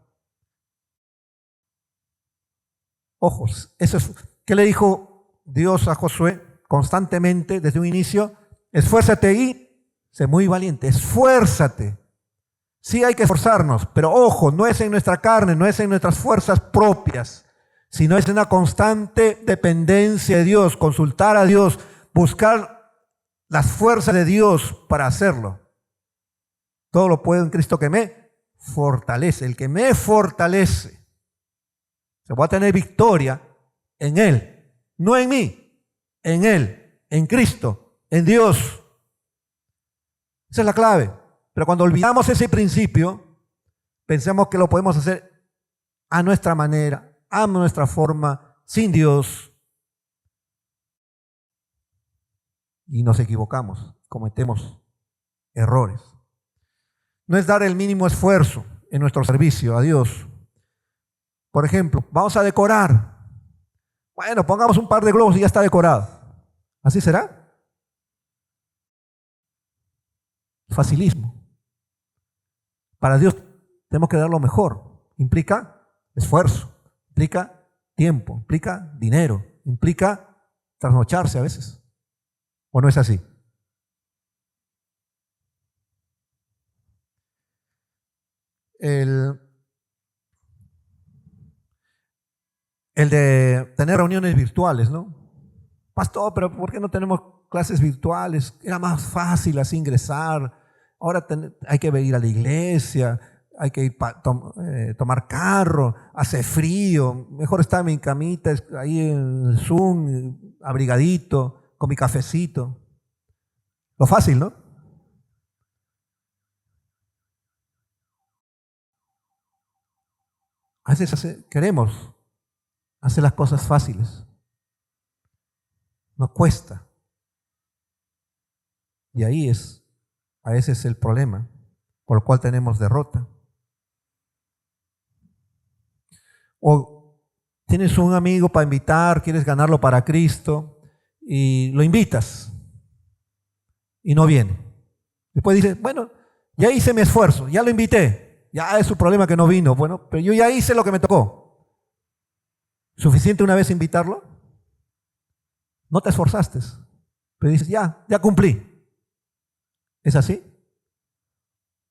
Ojos, eso es. ¿Qué le dijo Dios a Josué constantemente desde un inicio? Esfuérzate y sé muy valiente. Esfuérzate. Sí hay que esforzarnos, pero ojo, no es en nuestra carne, no es en nuestras fuerzas propias, sino es en una constante dependencia de Dios, consultar a Dios, buscar las fuerzas de Dios para hacerlo. Todo lo puedo en Cristo que me fortalece. El que me fortalece. Se va a tener victoria en Él, no en mí, en Él, en Cristo, en Dios. Esa es la clave. Pero cuando olvidamos ese principio, pensamos que lo podemos hacer a nuestra manera, a nuestra forma, sin Dios. Y nos equivocamos, cometemos errores. No es dar el mínimo esfuerzo en nuestro servicio a Dios. Por ejemplo, vamos a decorar. Bueno, pongamos un par de globos y ya está decorado. ¿Así será? Facilismo. Para Dios tenemos que dar lo mejor. Implica esfuerzo, implica tiempo, implica dinero, implica trasnocharse a veces. ¿O no es así? El de tener reuniones virtuales, ¿no? Pastor, pero ¿por qué no tenemos clases virtuales? Era más fácil así ingresar. Ahora hay que ir a la iglesia, hay que ir tomar carro, hace frío. Mejor estar en mi camita, ahí en el Zoom, abrigadito, con mi cafecito. Lo fácil, ¿no? A veces queremos hacer las cosas fáciles. Nos cuesta. Y ahí es, a veces, el problema por el cual tenemos derrota. O tienes un amigo para invitar, quieres ganarlo para Cristo y lo invitas y no viene. Después dices, bueno, ya hice mi esfuerzo, ya lo invité, ya es su problema que no vino. Bueno, pero yo ya hice lo que me tocó. ¿Suficiente una vez invitarlo? No te esforzaste, pero dices, ya cumplí. ¿Es así?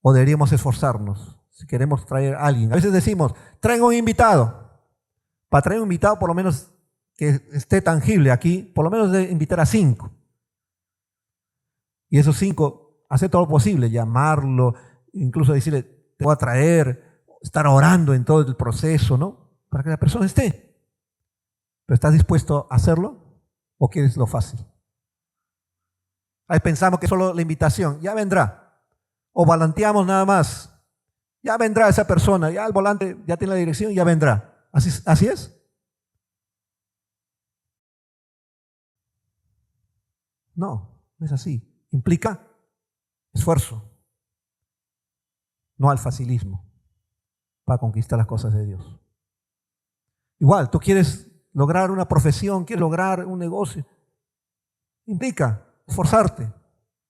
¿O deberíamos esforzarnos si queremos traer a alguien? A veces decimos, traigo un invitado. Para traer un invitado, por lo menos que esté tangible aquí, por lo menos de invitar a 5. Y esos 5, hacer todo lo posible, llamarlo, incluso decirle, te voy a traer, estar orando en todo el proceso, ¿no? Para que la persona esté. ¿Pero estás dispuesto a hacerlo o quieres lo fácil? Ahí pensamos que solo la invitación, ya vendrá. O volanteamos nada más, ya vendrá esa persona, ya el volante ya tiene la dirección, ya vendrá. ¿Así es? No, no es así. Implica esfuerzo, no al facilismo. para conquistar las cosas de Dios. Igual, tú quieres lograr una profesión, quieres lograr un negocio, implica esforzarte,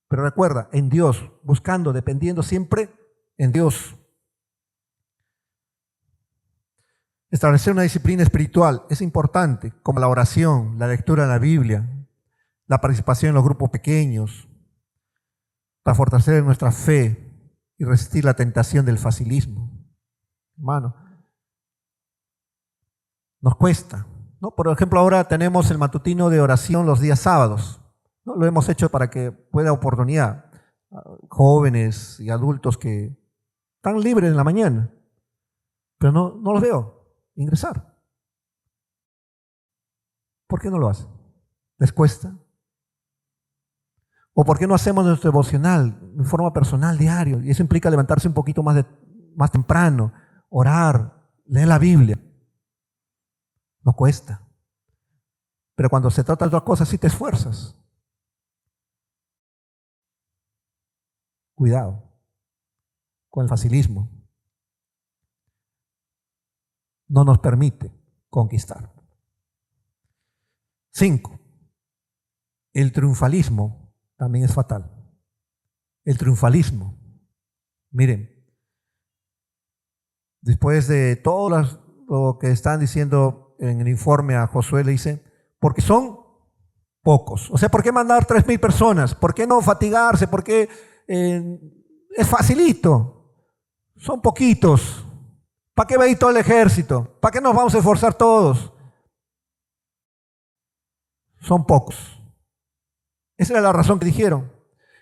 pero recuerda, en Dios, buscando, dependiendo siempre en Dios. Establecer una disciplina espiritual es importante, como la oración, la lectura de la Biblia, la participación en los grupos pequeños, para fortalecer nuestra fe y resistir la tentación del facilismo. Hermano, nos cuesta, ¿no? Por ejemplo, ahora tenemos el matutino de oración los días sábados, ¿no? Lo hemos hecho para que pueda oportunidad jóvenes y adultos que están libres en la mañana, pero no los veo ingresar. ¿Por qué no lo hacen? ¿Les cuesta? ¿O por qué no hacemos nuestro devocional de forma personal, diario? Y eso implica levantarse un poquito más temprano, orar, leer la Biblia. No cuesta. Pero cuando se trata de otras cosas, sí te esfuerzas. Cuidado con el facilismo. No nos permite conquistar. 5. El triunfalismo también es fatal. El triunfalismo. Miren, después de todo lo que están diciendo en el informe a Josué, le dice, porque son pocos. O sea, ¿por qué mandar 3,000 personas? ¿Por qué no fatigarse? ¿Por qué es facilito? Son poquitos. ¿Para qué va a ir todo el ejército? ¿Para qué nos vamos a esforzar todos? Son pocos. Esa era la razón que dijeron.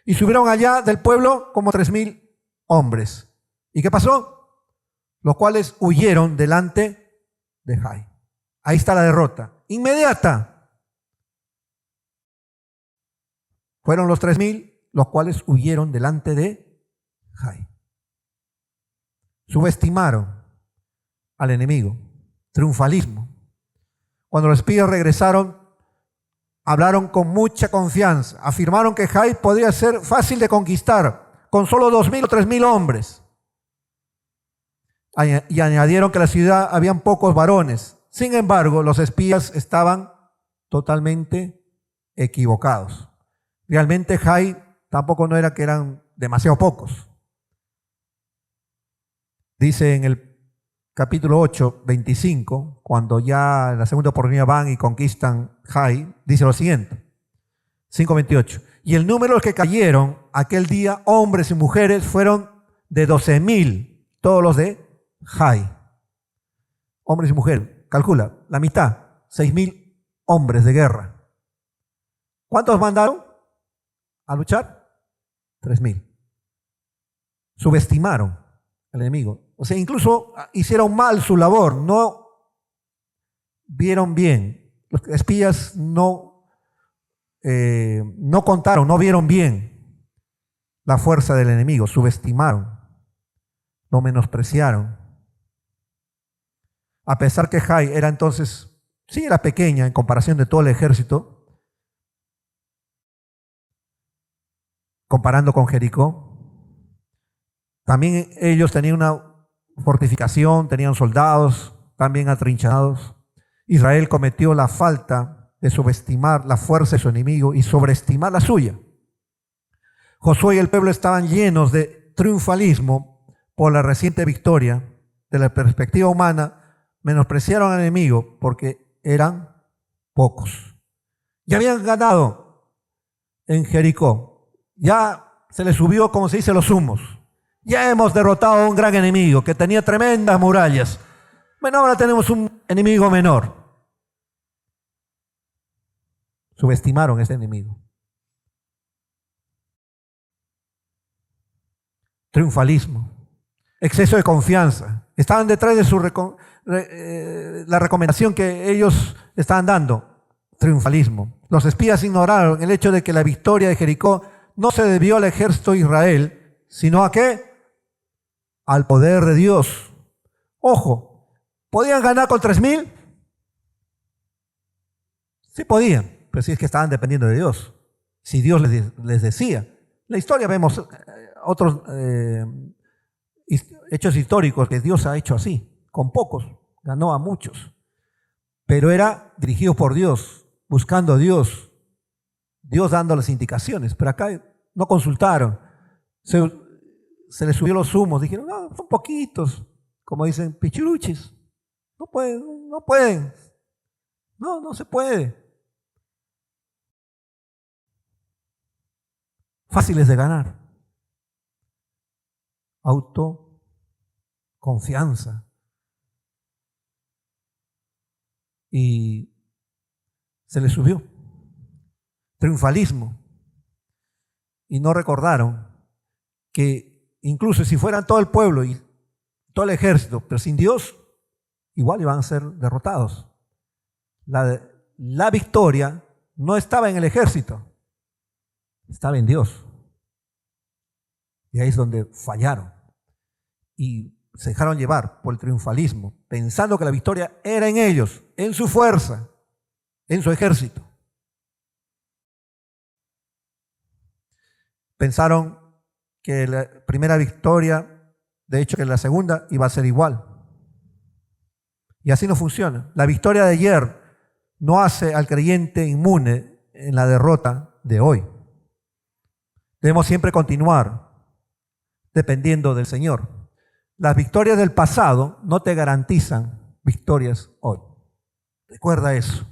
Y subieron allá del pueblo como 3,000 hombres. ¿Y qué pasó? Los cuales huyeron delante de Jai. Ahí está la derrota. Inmediata. Fueron los 3,000, los cuales huyeron delante de Jai. Subestimaron al enemigo. Triunfalismo. Cuando los espías regresaron, hablaron con mucha confianza. Afirmaron que Jai podría ser fácil de conquistar con solo 2,000 o 3,000 hombres. Y añadieron que en la ciudad habían pocos varones. Sin embargo, los espías estaban totalmente equivocados. Realmente Jai tampoco no era que eran demasiado pocos. Dice en el capítulo 8, 25, cuando ya en la segunda oportunidad van y conquistan Jai, dice lo siguiente, 5:28. Y el número de los que cayeron aquel día, hombres y mujeres, fueron de 12,000, todos los de Jai. Hombres y mujeres, calcula, la mitad, 6,000 hombres de guerra. ¿Cuántos mandaron a luchar? 3,000. Subestimaron al enemigo. O sea, incluso hicieron mal su labor, no vieron bien. Los espías no contaron, no vieron bien la fuerza del enemigo, subestimaron, lo menospreciaron. A pesar que Jai era entonces, sí era pequeña en comparación de todo el ejército, comparando con Jericó, también ellos tenían una fortificación, tenían soldados también atrincherados. Israel cometió la falta de subestimar la fuerza de su enemigo y sobreestimar la suya. Josué y el pueblo estaban llenos de triunfalismo por la reciente victoria. De la perspectiva humana, menospreciaron al enemigo porque eran pocos. Ya habían ganado en Jericó. Ya se les subió, como se dice, los humos. Ya hemos derrotado a un gran enemigo que tenía tremendas murallas. Bueno, ahora tenemos un enemigo menor. Subestimaron a ese enemigo. Triunfalismo. Exceso de confianza. Estaban detrás de la recomendación que ellos estaban dando. Triunfalismo. Los espías ignoraron el hecho de que la victoria de Jericó no se debió al ejército de Israel, sino ¿a qué? Al poder de Dios. Ojo, ¿podían ganar con 3,000? Sí podían, pero sí es que estaban dependiendo de Dios. Si Dios les decía. En la historia vemos otros hechos históricos que Dios ha hecho así, con pocos, ganó a muchos, pero era dirigido por Dios, buscando a Dios, Dios dando las indicaciones, pero acá no consultaron, se les subió los humos, dijeron, no, son poquitos, como dicen, pichiruchis, no pueden, no se puede. Fáciles de ganar. Autoconfianza. Y se les subió. Triunfalismo. Y no recordaron que incluso si fueran todo el pueblo y todo el ejército, pero sin Dios, igual iban a ser derrotados. La victoria no estaba en el ejército, estaba en Dios. Y ahí es donde fallaron. Y se dejaron llevar por el triunfalismo, pensando que la victoria era en ellos, en su fuerza, en su ejército. Pensaron que la primera victoria, de hecho que la segunda, iba a ser igual. Y así no funciona. La victoria de ayer no hace al creyente inmune en la derrota de hoy. Debemos siempre continuar dependiendo del Señor. Las victorias del pasado no te garantizan victorias hoy. Recuerda eso.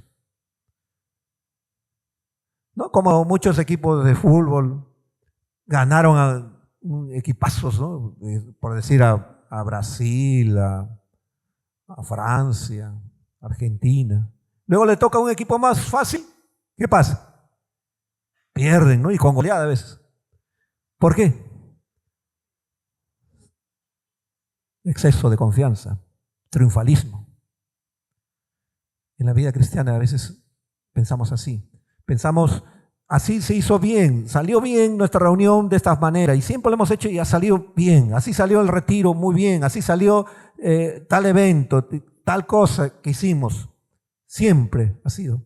No como muchos equipos de fútbol ganaron a equipazos, ¿no? Por decir a Brasil, a Francia, Argentina. Luego le toca un equipo más fácil. ¿Qué pasa? Pierden, ¿no? Y con goleada a veces. ¿Por qué? Exceso de confianza, triunfalismo. En la vida cristiana a veces pensamos así. Pensamos, así se hizo bien, salió bien nuestra reunión de esta manera y siempre lo hemos hecho y ha salido bien. Así salió el retiro muy bien, así salió tal evento, tal cosa que hicimos. Siempre ha sido.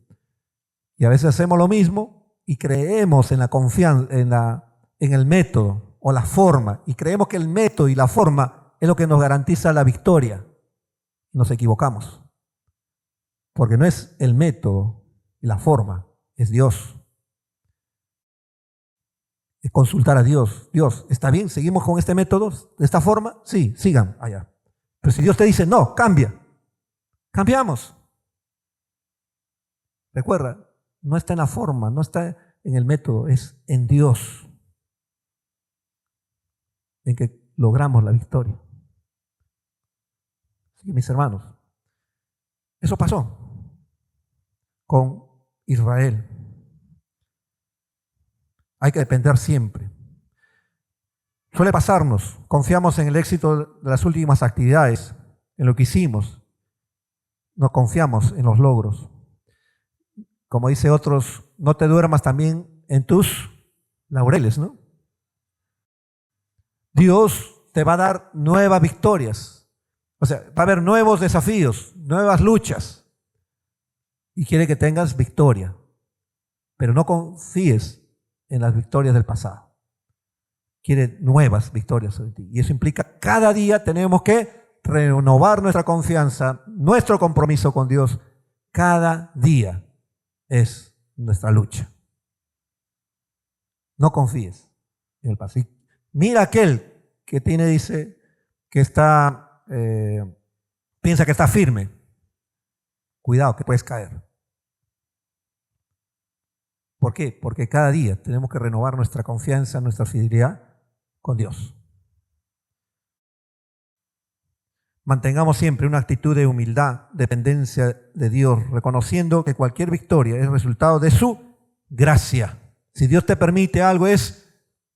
Y a veces hacemos lo mismo y creemos en la confianza, en el método o la forma. Y creemos que el método y la forma es lo que nos garantiza la victoria. Nos equivocamos. Porque no es el método y la forma, es Dios. Es consultar a Dios. Dios, ¿está bien? ¿Seguimos con este método? ¿De esta forma? Sí, sigan allá. Pero si Dios te dice, no, cambia. Cambiamos. Recuerda, no está en la forma, no está en el método, es en Dios en que logramos la victoria. Así que mis hermanos, eso pasó con Israel. Hay que depender siempre. Suele pasarnos, confiamos en el éxito de las últimas actividades, en lo que hicimos, no confiamos en los logros. Como dice otros, no te duermas también en tus laureles, ¿no? Dios te va a dar nuevas victorias. O sea, va a haber nuevos desafíos, nuevas luchas. Y quiere que tengas victoria. Pero no confíes en las victorias del pasado. Quiere nuevas victorias sobre ti. Y eso implica cada día tenemos que renovar nuestra confianza, nuestro compromiso con Dios. Cada día es nuestra lucha. No confíes en el pasado. Mira aquel que tiene, dice, que está, piensa que está firme. Cuidado, que puedes caer. ¿Por qué? Porque cada día tenemos que renovar nuestra confianza, nuestra fidelidad con Dios. Mantengamos siempre una actitud de humildad, dependencia de Dios, reconociendo que cualquier victoria es resultado de su gracia. Si Dios te permite algo es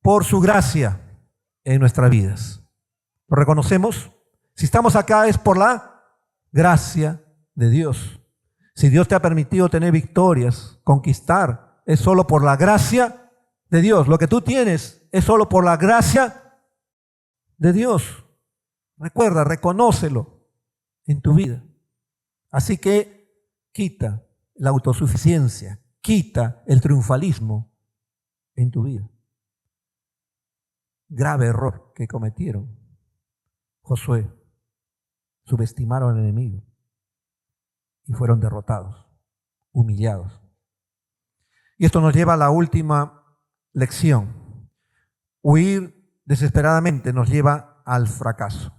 por su gracia en nuestras vidas. ¿Lo reconocemos? Si estamos acá es por la gracia de Dios. Si Dios te ha permitido tener victorias, conquistar, es solo por la gracia de Dios. Lo que tú tienes es solo por la gracia de Dios. Recuerda, reconócelo en tu vida. Así que quita la autosuficiencia, quita el triunfalismo en tu vida. Grave error que cometieron Josué subestimaron al enemigo y fueron derrotados, humillados. Y esto nos lleva a la última lección. Huir desesperadamente nos lleva al fracaso.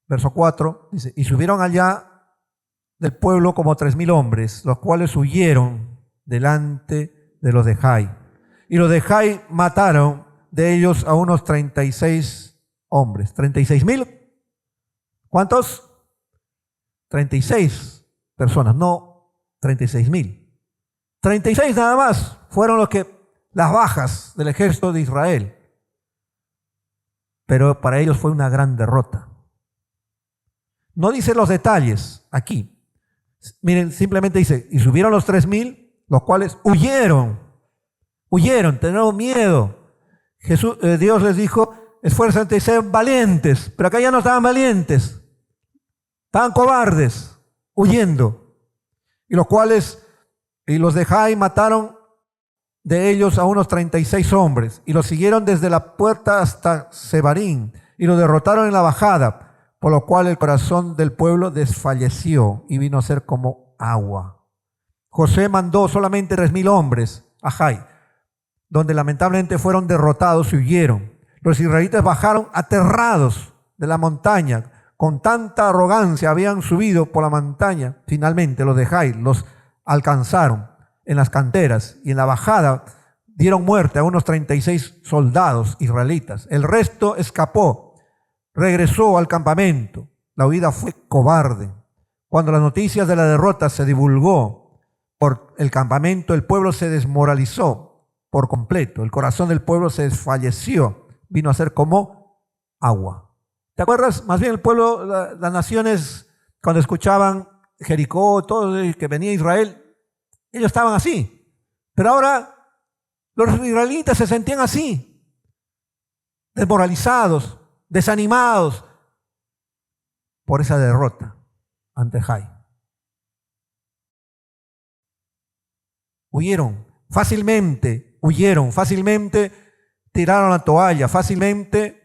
Verso 4 dice, y subieron allá del pueblo como 3,000 hombres, los cuales huyeron delante de los de Jai. Y los de Jai mataron de ellos a unos 36 hombres. ¿36,000? ¿Cuántos? 36 personas, no 36,000. 36 nada más fueron las bajas del ejército de Israel. Pero para ellos fue una gran derrota. No dice los detalles aquí. Miren, simplemente dice, y subieron los 3,000, los cuales huyeron, tenían miedo. Dios les dijo, esfuérzate y sean valientes, pero acá ya no estaban valientes, estaban cobardes, huyendo. Y los de Jai mataron de ellos a unos 36 hombres, y los siguieron desde la puerta hasta Sebarín, y los derrotaron en la bajada, por lo cual el corazón del pueblo desfalleció y vino a ser como agua. Josué mandó solamente 3,000 hombres a Jai, donde lamentablemente fueron derrotados y huyeron. Los israelitas bajaron aterrados de la montaña, con tanta arrogancia habían subido por la montaña. Finalmente los de Jai los alcanzaron en las canteras y en la bajada dieron muerte a unos 36 soldados israelitas. El resto escapó. Regresó al campamento. La huida fue cobarde. Cuando las noticias de la derrota se divulgó por el campamento, el pueblo se desmoralizó por completo. El corazón del pueblo se desfalleció. Vino a ser como agua. ¿Te acuerdas? Más bien el pueblo, las naciones, cuando escuchaban Jericó, todo que venía Israel, ellos estaban así. Pero ahora los israelitas se sentían así, desmoralizados, desanimados por esa derrota ante Jai. Huyeron fácilmente, tiraron la toalla, fácilmente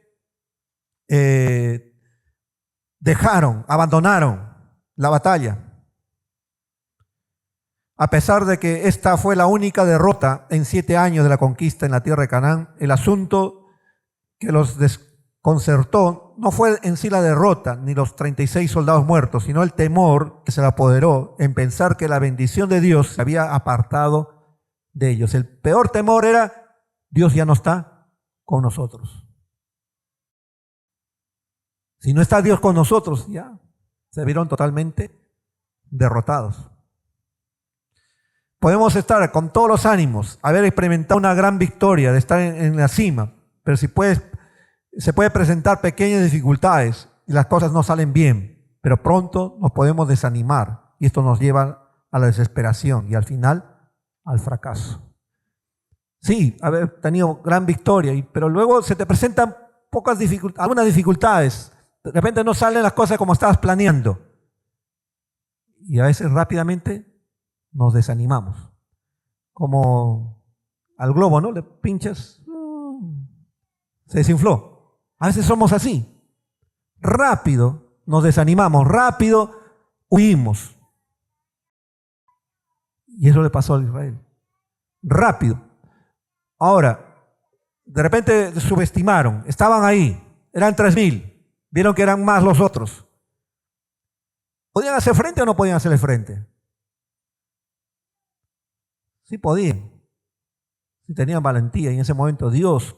abandonaron la batalla. A pesar de que esta fue la única derrota en 7 años de la conquista en la tierra de Canaán, el asunto que los desconcertó no fue en sí la derrota ni los 36 soldados muertos, sino el temor que se le apoderó en pensar que la bendición de Dios se había apartado de ellos. El peor temor era, Dios ya no está con nosotros. Si no está Dios con nosotros, ya se vieron totalmente derrotados. Podemos estar con todos los ánimos, haber experimentado una gran victoria, de estar en la cima, pero se puede presentar pequeñas dificultades y las cosas no salen bien, pero pronto nos podemos desanimar y esto nos lleva a la desesperación y al final al fracaso. Sí, haber tenido gran victoria, pero luego se te presentan algunas dificultades. De repente no salen las cosas como estabas planeando y a veces rápidamente nos desanimamos. Como al globo, ¿no? Le pinchas, se desinfló. A veces somos así. Rápido nos desanimamos, rápido huimos. Y eso le pasó a Israel. Rápido. Ahora, de repente subestimaron, estaban ahí, eran 3,000, vieron que eran más los otros. ¿Podían hacer frente o no podían hacerle frente? Sí podían, si tenían valentía. Y en ese momento, Dios,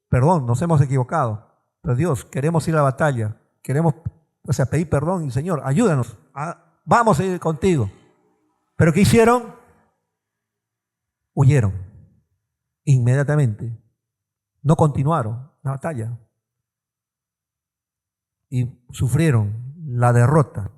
perdón, nos hemos equivocado, pero Dios, queremos ir a la batalla, queremos pedir perdón y Señor, ayúdanos, vamos a ir contigo. ¿Pero qué hicieron? Huyeron inmediatamente, no continuaron la batalla y sufrieron la derrota.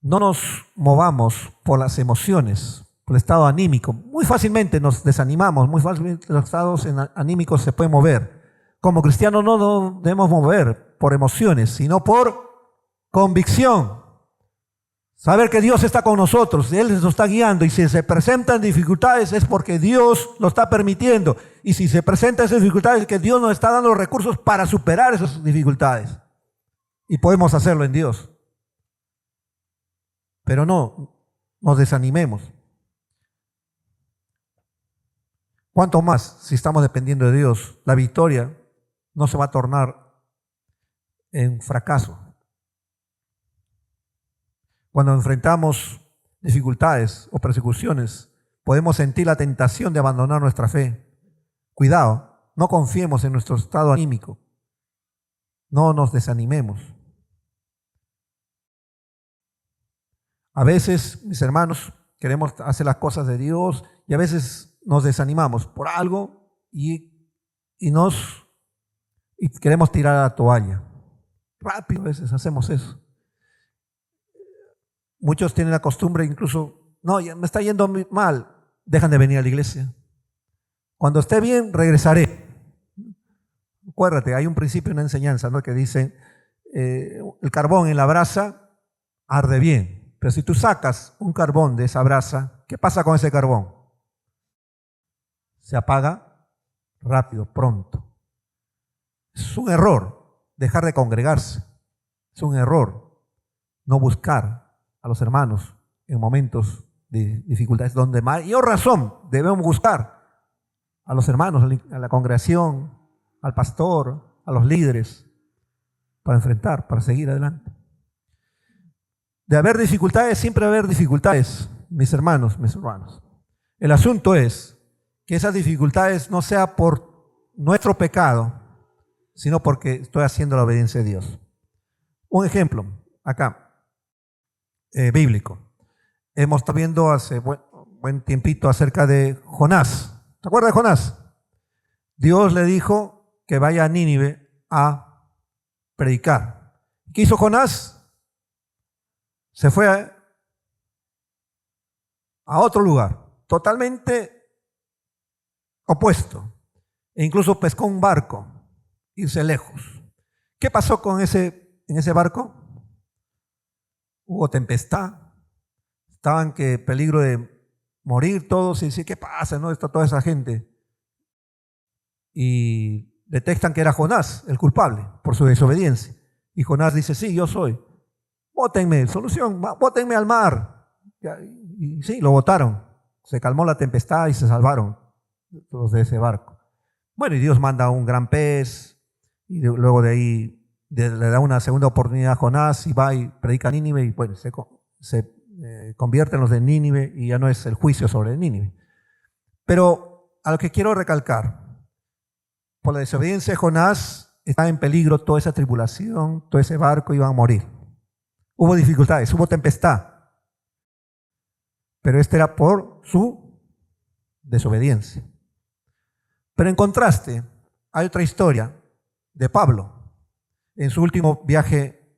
No nos movamos por las emociones, por el estado anímico. Muy fácilmente nos desanimamos, muy fácilmente los estados anímicos se pueden mover. Como cristianos no nos debemos mover por emociones, sino por convicción. Saber que Dios está con nosotros, Él nos está guiando, y si se presentan dificultades es porque Dios lo está permitiendo. Y si se presentan esas dificultades es que Dios nos está dando los recursos para superar esas dificultades. Y podemos hacerlo en Dios. Pero no nos desanimemos. ¿Cuánto más si estamos dependiendo de Dios? La victoria no se va a tornar en fracaso. Cuando enfrentamos dificultades o persecuciones, podemos sentir la tentación de abandonar nuestra fe. Cuidado, no confiemos en nuestro estado anímico. No nos desanimemos. A veces, mis hermanos, queremos hacer las cosas de Dios y a veces nos desanimamos por algo y queremos tirar la toalla. Rápido a veces hacemos eso. Muchos tienen la costumbre incluso, no, ya me está yendo mal, dejan de venir a la iglesia. Cuando esté bien, regresaré. Acuérdate, hay un principio, una enseñanza, ¿no?, que dice, el carbón en la brasa arde bien, pero si tú sacas un carbón de esa brasa, ¿qué pasa con ese carbón? Se apaga rápido, pronto. Es un error dejar de congregarse. Es un error no buscar a los hermanos en momentos de dificultades, donde mayor razón debemos buscar a los hermanos, a la congregación, al pastor, a los líderes, para enfrentar, para seguir adelante. De haber dificultades, siempre va a haber dificultades, mis hermanos, mis hermanos. El asunto es que esas dificultades no sea por nuestro pecado, sino porque estoy haciendo la obediencia de Dios. Un ejemplo, acá. Bíblico. Hemos estado viendo hace buen tiempito acerca de Jonás. ¿Te acuerdas de Jonás? Dios le dijo que vaya a Nínive a predicar. ¿Qué hizo Jonás? Se fue a otro lugar, totalmente opuesto. E incluso pescó un barco, irse lejos. ¿Qué pasó en ese barco? Hubo tempestad, estaban en peligro de morir todos y decir, ¿qué pasa? ¿No? Está toda esa gente. Y detectan que era Jonás el culpable por su desobediencia. Y Jonás dice, sí, yo soy. Bótenme, solución, bótenme al mar. Y sí, lo botaron. Se calmó la tempestad y se salvaron todos de ese barco. Bueno, y Dios manda un gran pez y luego de ahí le da una segunda oportunidad a Jonás y va y predica a Nínive y bueno, se convierte en los de Nínive y ya no es el juicio sobre Nínive. Pero a lo que quiero recalcar, por la desobediencia de Jonás está en peligro toda esa tribulación, todo ese barco, iban a morir. Hubo dificultades, hubo tempestad, pero este era por su desobediencia. Pero en contraste, hay otra historia de Pablo. En su último viaje,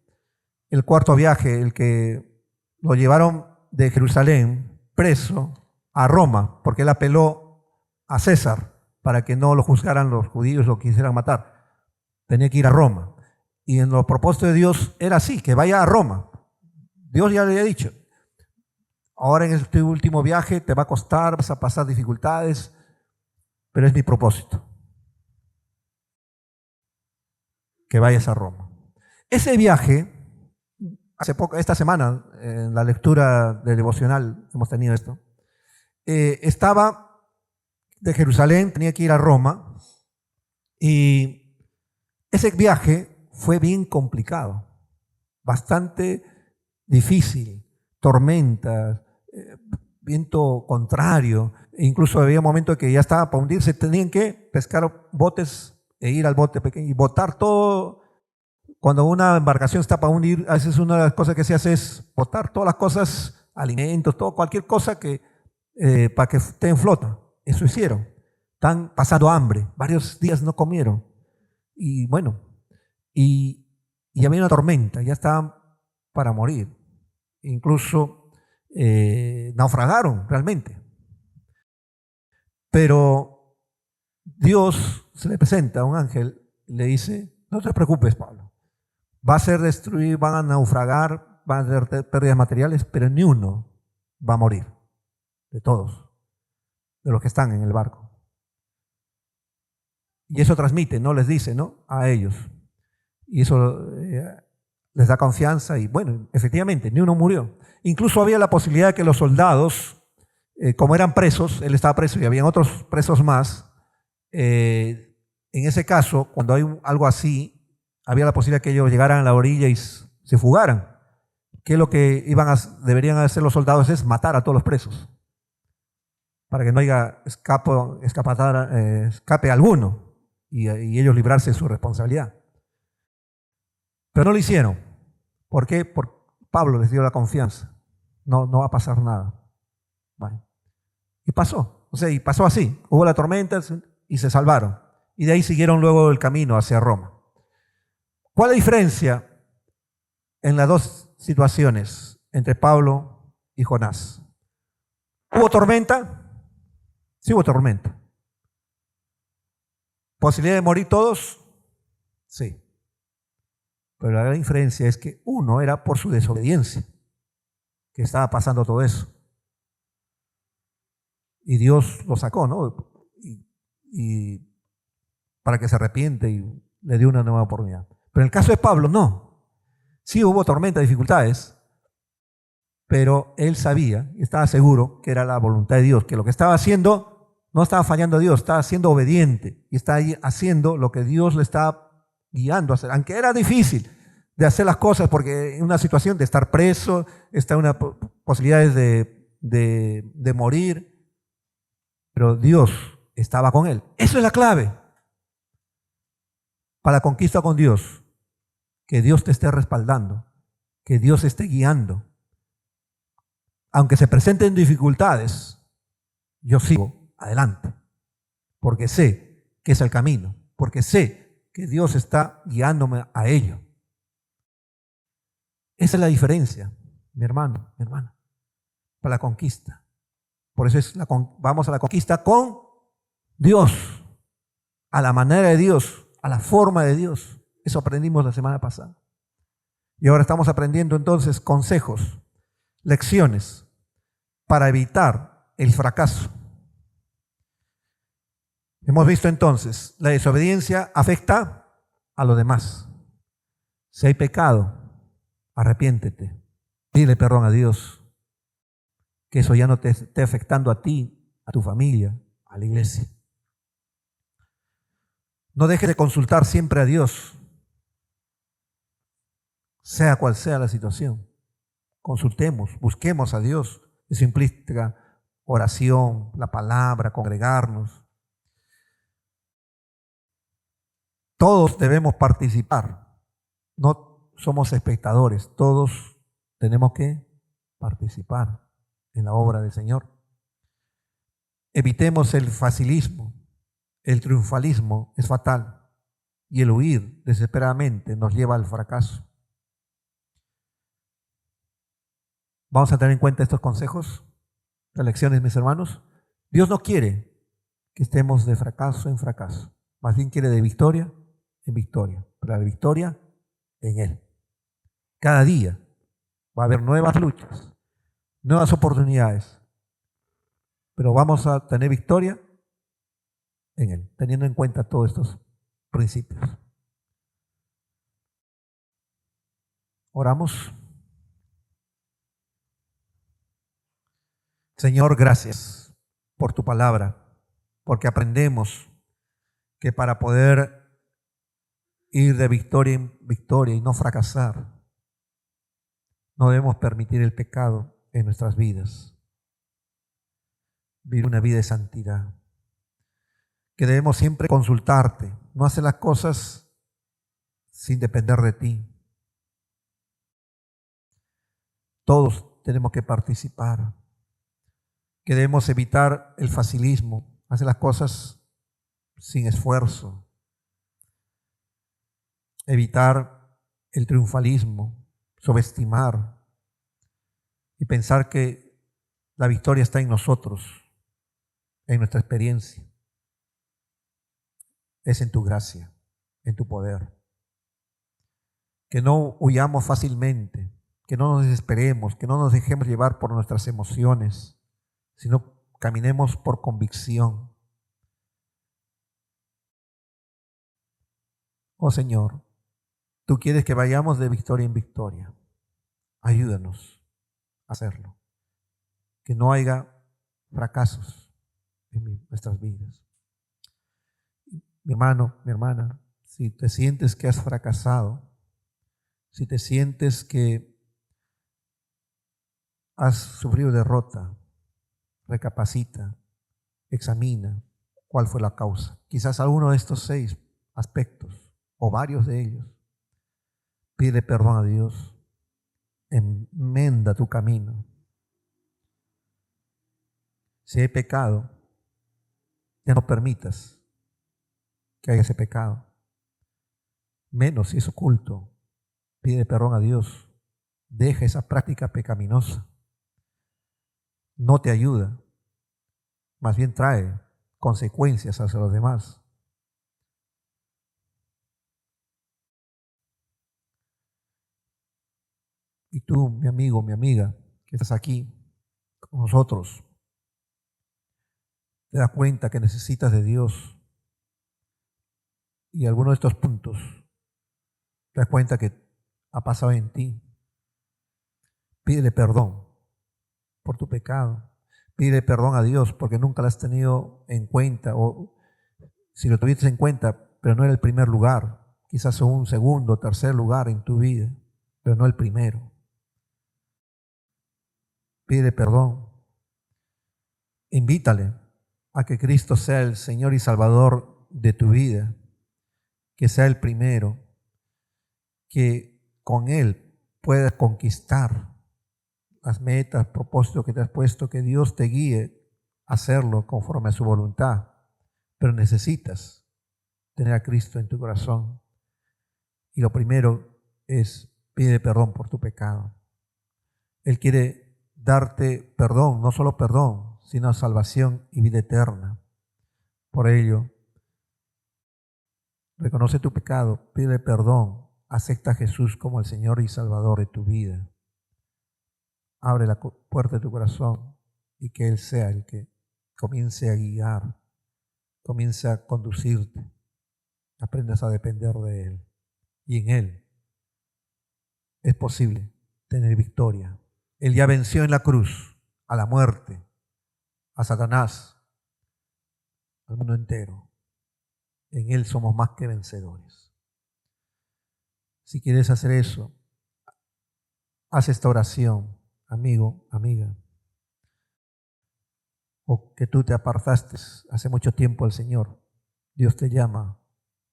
el cuarto viaje, el que lo llevaron de Jerusalén preso a Roma, porque él apeló a César para que no lo juzgaran los judíos, lo quisieran matar. Tenía que ir a Roma. Y en los propósitos de Dios era así, que vaya a Roma. Dios ya le había dicho, ahora en este último viaje te va a costar, vas a pasar dificultades, pero es mi propósito. Que vayas a Roma. Ese viaje, hace poco, esta semana, en la lectura del devocional hemos tenido esto, estaba de Jerusalén, tenía que ir a Roma, y ese viaje fue bien complicado, bastante difícil, tormentas, viento contrario, e incluso había momentos que ya estaba para hundirse, tenían que pescar botes e ir al bote pequeño y botar todo. Cuando una embarcación está para hundir, a veces una de las cosas que se hace es botar todas las cosas, alimentos, todo, cualquier cosa que para que esté en flota. Eso hicieron. Están pasando hambre, varios días no comieron. Y bueno, y había una tormenta, ya estaban para morir. Incluso naufragaron realmente. Pero Dios se le presenta a un ángel y le dice, no te preocupes, Pablo, va a ser destruido, van a naufragar, van a tener pérdidas materiales, pero ni uno va a morir, de todos, de los que están en el barco. Y eso transmite, ¿no? Les dice, ¿no? A ellos. Y eso les da confianza y bueno, efectivamente, ni uno murió. Incluso había la posibilidad de que los soldados, como eran presos, él estaba preso y habían otros presos más, en ese caso, cuando hay algo así, había la posibilidad que ellos llegaran a la orilla y se fugaran. Que lo que deberían hacer los soldados es matar a todos los presos, para que no haya escape alguno y ellos librarse de su responsabilidad. Pero no lo hicieron. ¿Por qué? Porque Pablo les dio la confianza. No va a pasar nada. Bueno. Y pasó. O sea, y pasó así. Hubo la tormenta y se salvaron. Y de ahí siguieron luego el camino hacia Roma. ¿Cuál es la diferencia en las dos situaciones entre Pablo y Jonás? ¿Hubo tormenta? Sí hubo tormenta. ¿Posibilidad de morir todos? Sí. Pero la gran diferencia es que uno era por su desobediencia, que estaba pasando todo eso. Y Dios lo sacó, ¿no? Y para que se arrepiente y le dio una nueva oportunidad. Pero en el caso de Pablo, no. Sí hubo tormenta, dificultades, pero él sabía y estaba seguro que era la voluntad de Dios, que lo que estaba haciendo no estaba fallando a Dios, estaba siendo obediente y estaba haciendo lo que Dios le estaba guiando a hacer, aunque era difícil de hacer las cosas, porque en una situación de estar preso, está una posibilidades de morir, pero Dios estaba con él. Eso es la clave para la conquista con Dios, que Dios te esté respaldando, que Dios esté guiando. Aunque se presenten dificultades, yo sigo adelante, porque sé que es el camino, porque sé que Dios está guiándome a ello. Esa es la diferencia, mi hermano, mi hermana, para la conquista. Por eso vamos a la conquista con Dios, a la manera de Dios, a la forma de Dios. Eso aprendimos la semana pasada. Y ahora estamos aprendiendo entonces consejos, lecciones para evitar el fracaso. Hemos visto entonces, la desobediencia afecta a los demás. Si hay pecado, arrepiéntete, dile perdón a Dios, que eso ya no te esté afectando a ti, a tu familia, a la iglesia. No dejes de consultar siempre a Dios, sea cual sea la situación. Consultemos, busquemos a Dios. Eso implica oración, la palabra, congregarnos. Todos debemos participar. No somos espectadores, todos tenemos que participar en la obra del Señor. Evitemos el facilismo, el triunfalismo es fatal y el huir desesperadamente nos lleva al fracaso. Vamos a tener en cuenta estos consejos, estas lecciones, mis hermanos. Dios no quiere que estemos de fracaso en fracaso, más bien quiere de victoria en victoria, pero la victoria en Él. Cada día va a haber nuevas luchas, nuevas oportunidades, pero vamos a tener victoria en Él, teniendo en cuenta todos estos principios. Oramos. Señor, gracias por tu palabra, porque aprendemos que para poder ir de victoria en victoria y no fracasar, no debemos permitir el pecado en nuestras vidas. Vivir una vida de santidad. Que debemos siempre consultarte, no hacer las cosas sin depender de ti. Todos tenemos que participar. Que debemos evitar el facilismo, hacer las cosas sin esfuerzo. Evitar el triunfalismo, subestimar y pensar que la victoria está en nosotros, en nuestra experiencia. Es en tu gracia, en tu poder. Que no huyamos fácilmente, que no nos desesperemos, que no nos dejemos llevar por nuestras emociones, sino caminemos por convicción. Oh Señor, tú quieres que vayamos de victoria en victoria. Ayúdanos a hacerlo. Que no haya fracasos en nuestras vidas. Mi hermano, mi hermana, si te sientes que has fracasado, si te sientes que has sufrido derrota, recapacita, examina cuál fue la causa. Quizás alguno de estos 6 aspectos o varios de ellos. Pide perdón a Dios, enmenda tu camino. Si hay pecado, ya no permitas que haya ese pecado. Menos si es oculto, pide perdón a Dios. Deja esa práctica pecaminosa. No te ayuda, más bien trae consecuencias hacia los demás. Y tú, mi amigo, mi amiga, que estás aquí con nosotros, te das cuenta que necesitas de Dios. Y alguno de estos puntos, te das cuenta que ha pasado en ti. Pídele perdón por tu pecado. Pídele perdón a Dios porque nunca lo has tenido en cuenta, o si lo tuviste en cuenta, pero no era el primer lugar, quizás un segundo o tercer lugar en tu vida, pero no el primero. Pídele perdón. Invítale a que Cristo sea el Señor y Salvador de tu vida, que sea el primero, que con Él puedas conquistar las metas, propósitos que te has puesto, que Dios te guíe a hacerlo conforme a su voluntad. Pero necesitas tener a Cristo en tu corazón. Y lo primero es pide perdón por tu pecado. Él quiere darte perdón, no solo perdón, sino salvación y vida eterna. Por ello, reconoce tu pecado, pide perdón, acepta a Jesús como el Señor y Salvador de tu vida. Abre la puerta de tu corazón y que Él sea el que comience a guiar, comience a conducirte. Aprendas a depender de Él. Y en Él es posible tener victoria. Él ya venció en la cruz a la muerte, a Satanás, al mundo entero. En Él somos más que vencedores. Si quieres hacer eso, haz esta oración, amigo, amiga. O que tú te apartaste hace mucho tiempo del Señor. Dios te llama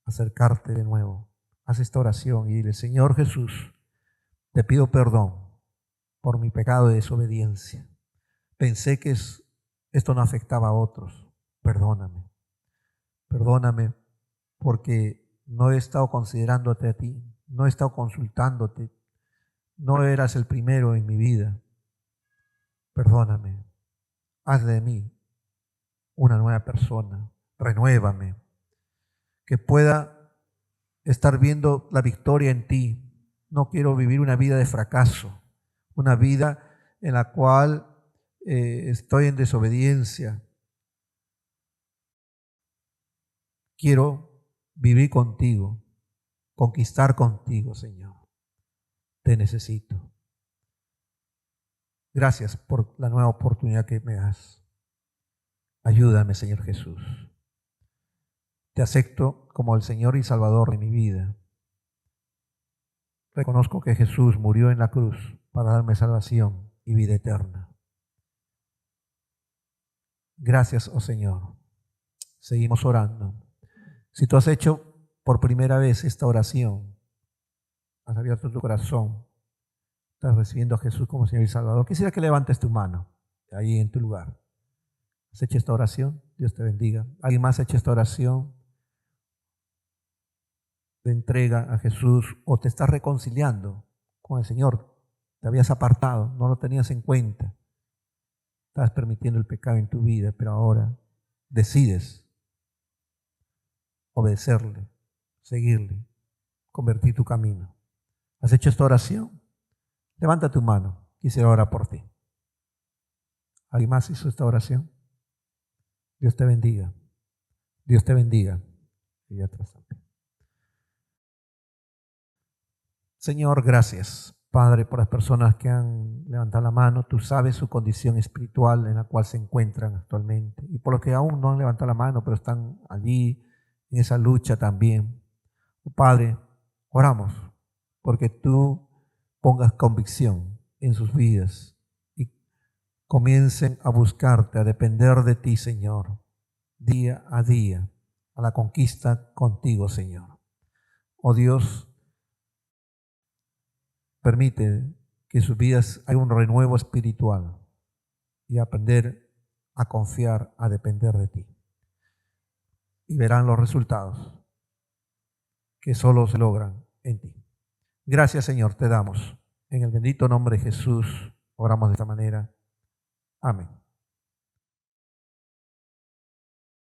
a acercarte de nuevo. Haz esta oración y dile: Señor Jesús, te pido perdón por mi pecado de desobediencia. Pensé que esto no afectaba a otros. Perdóname. Perdóname porque no he estado considerándote a ti, no he estado consultándote, no eras el primero en mi vida. Perdóname. Haz de mí una nueva persona. Renuévame. Que pueda estar viendo la victoria en ti. No quiero vivir una vida de fracaso, una vida en la cual estoy en desobediencia. Quiero vivir contigo, conquistar contigo, Señor. Te necesito. Gracias por la nueva oportunidad que me das. Ayúdame, Señor Jesús. Te acepto como el Señor y Salvador de mi vida. Reconozco que Jesús murió en la cruz para darme salvación y vida eterna. Gracias, oh Señor. Seguimos orando. Si tú has hecho por primera vez esta oración, has abierto tu corazón, estás recibiendo a Jesús como Señor y Salvador, quisiera que levantes tu mano ahí en tu lugar. ¿Has hecho esta oración? Dios te bendiga. ¿Alguien más ha hecho esta oración de entrega a Jesús o te estás reconciliando con el Señor? Te habías apartado, no lo tenías en cuenta. Estabas permitiendo el pecado en tu vida, pero ahora decides obedecerle, seguirle, convertir tu camino. ¿Has hecho esta oración? Levanta tu mano, quisiera orar por ti. ¿Alguien más hizo esta oración? Dios te bendiga. Dios te bendiga. Y atrás. Señor, gracias, Padre, por las personas que han levantado la mano. Tú sabes su condición espiritual en la cual se encuentran actualmente. Y por los que aún no han levantado la mano, pero están allí en esa lucha también. Padre, oramos porque tú pongas convicción en sus vidas y comiencen a buscarte, a depender de ti, Señor, día a día, a la conquista contigo, Señor. Oh Dios, permite que en sus vidas haya un renuevo espiritual y aprender a confiar, a depender de ti. Y verán los resultados que solo se logran en ti. Gracias, Señor, te damos. En el bendito nombre de Jesús oramos de esta manera. Amén.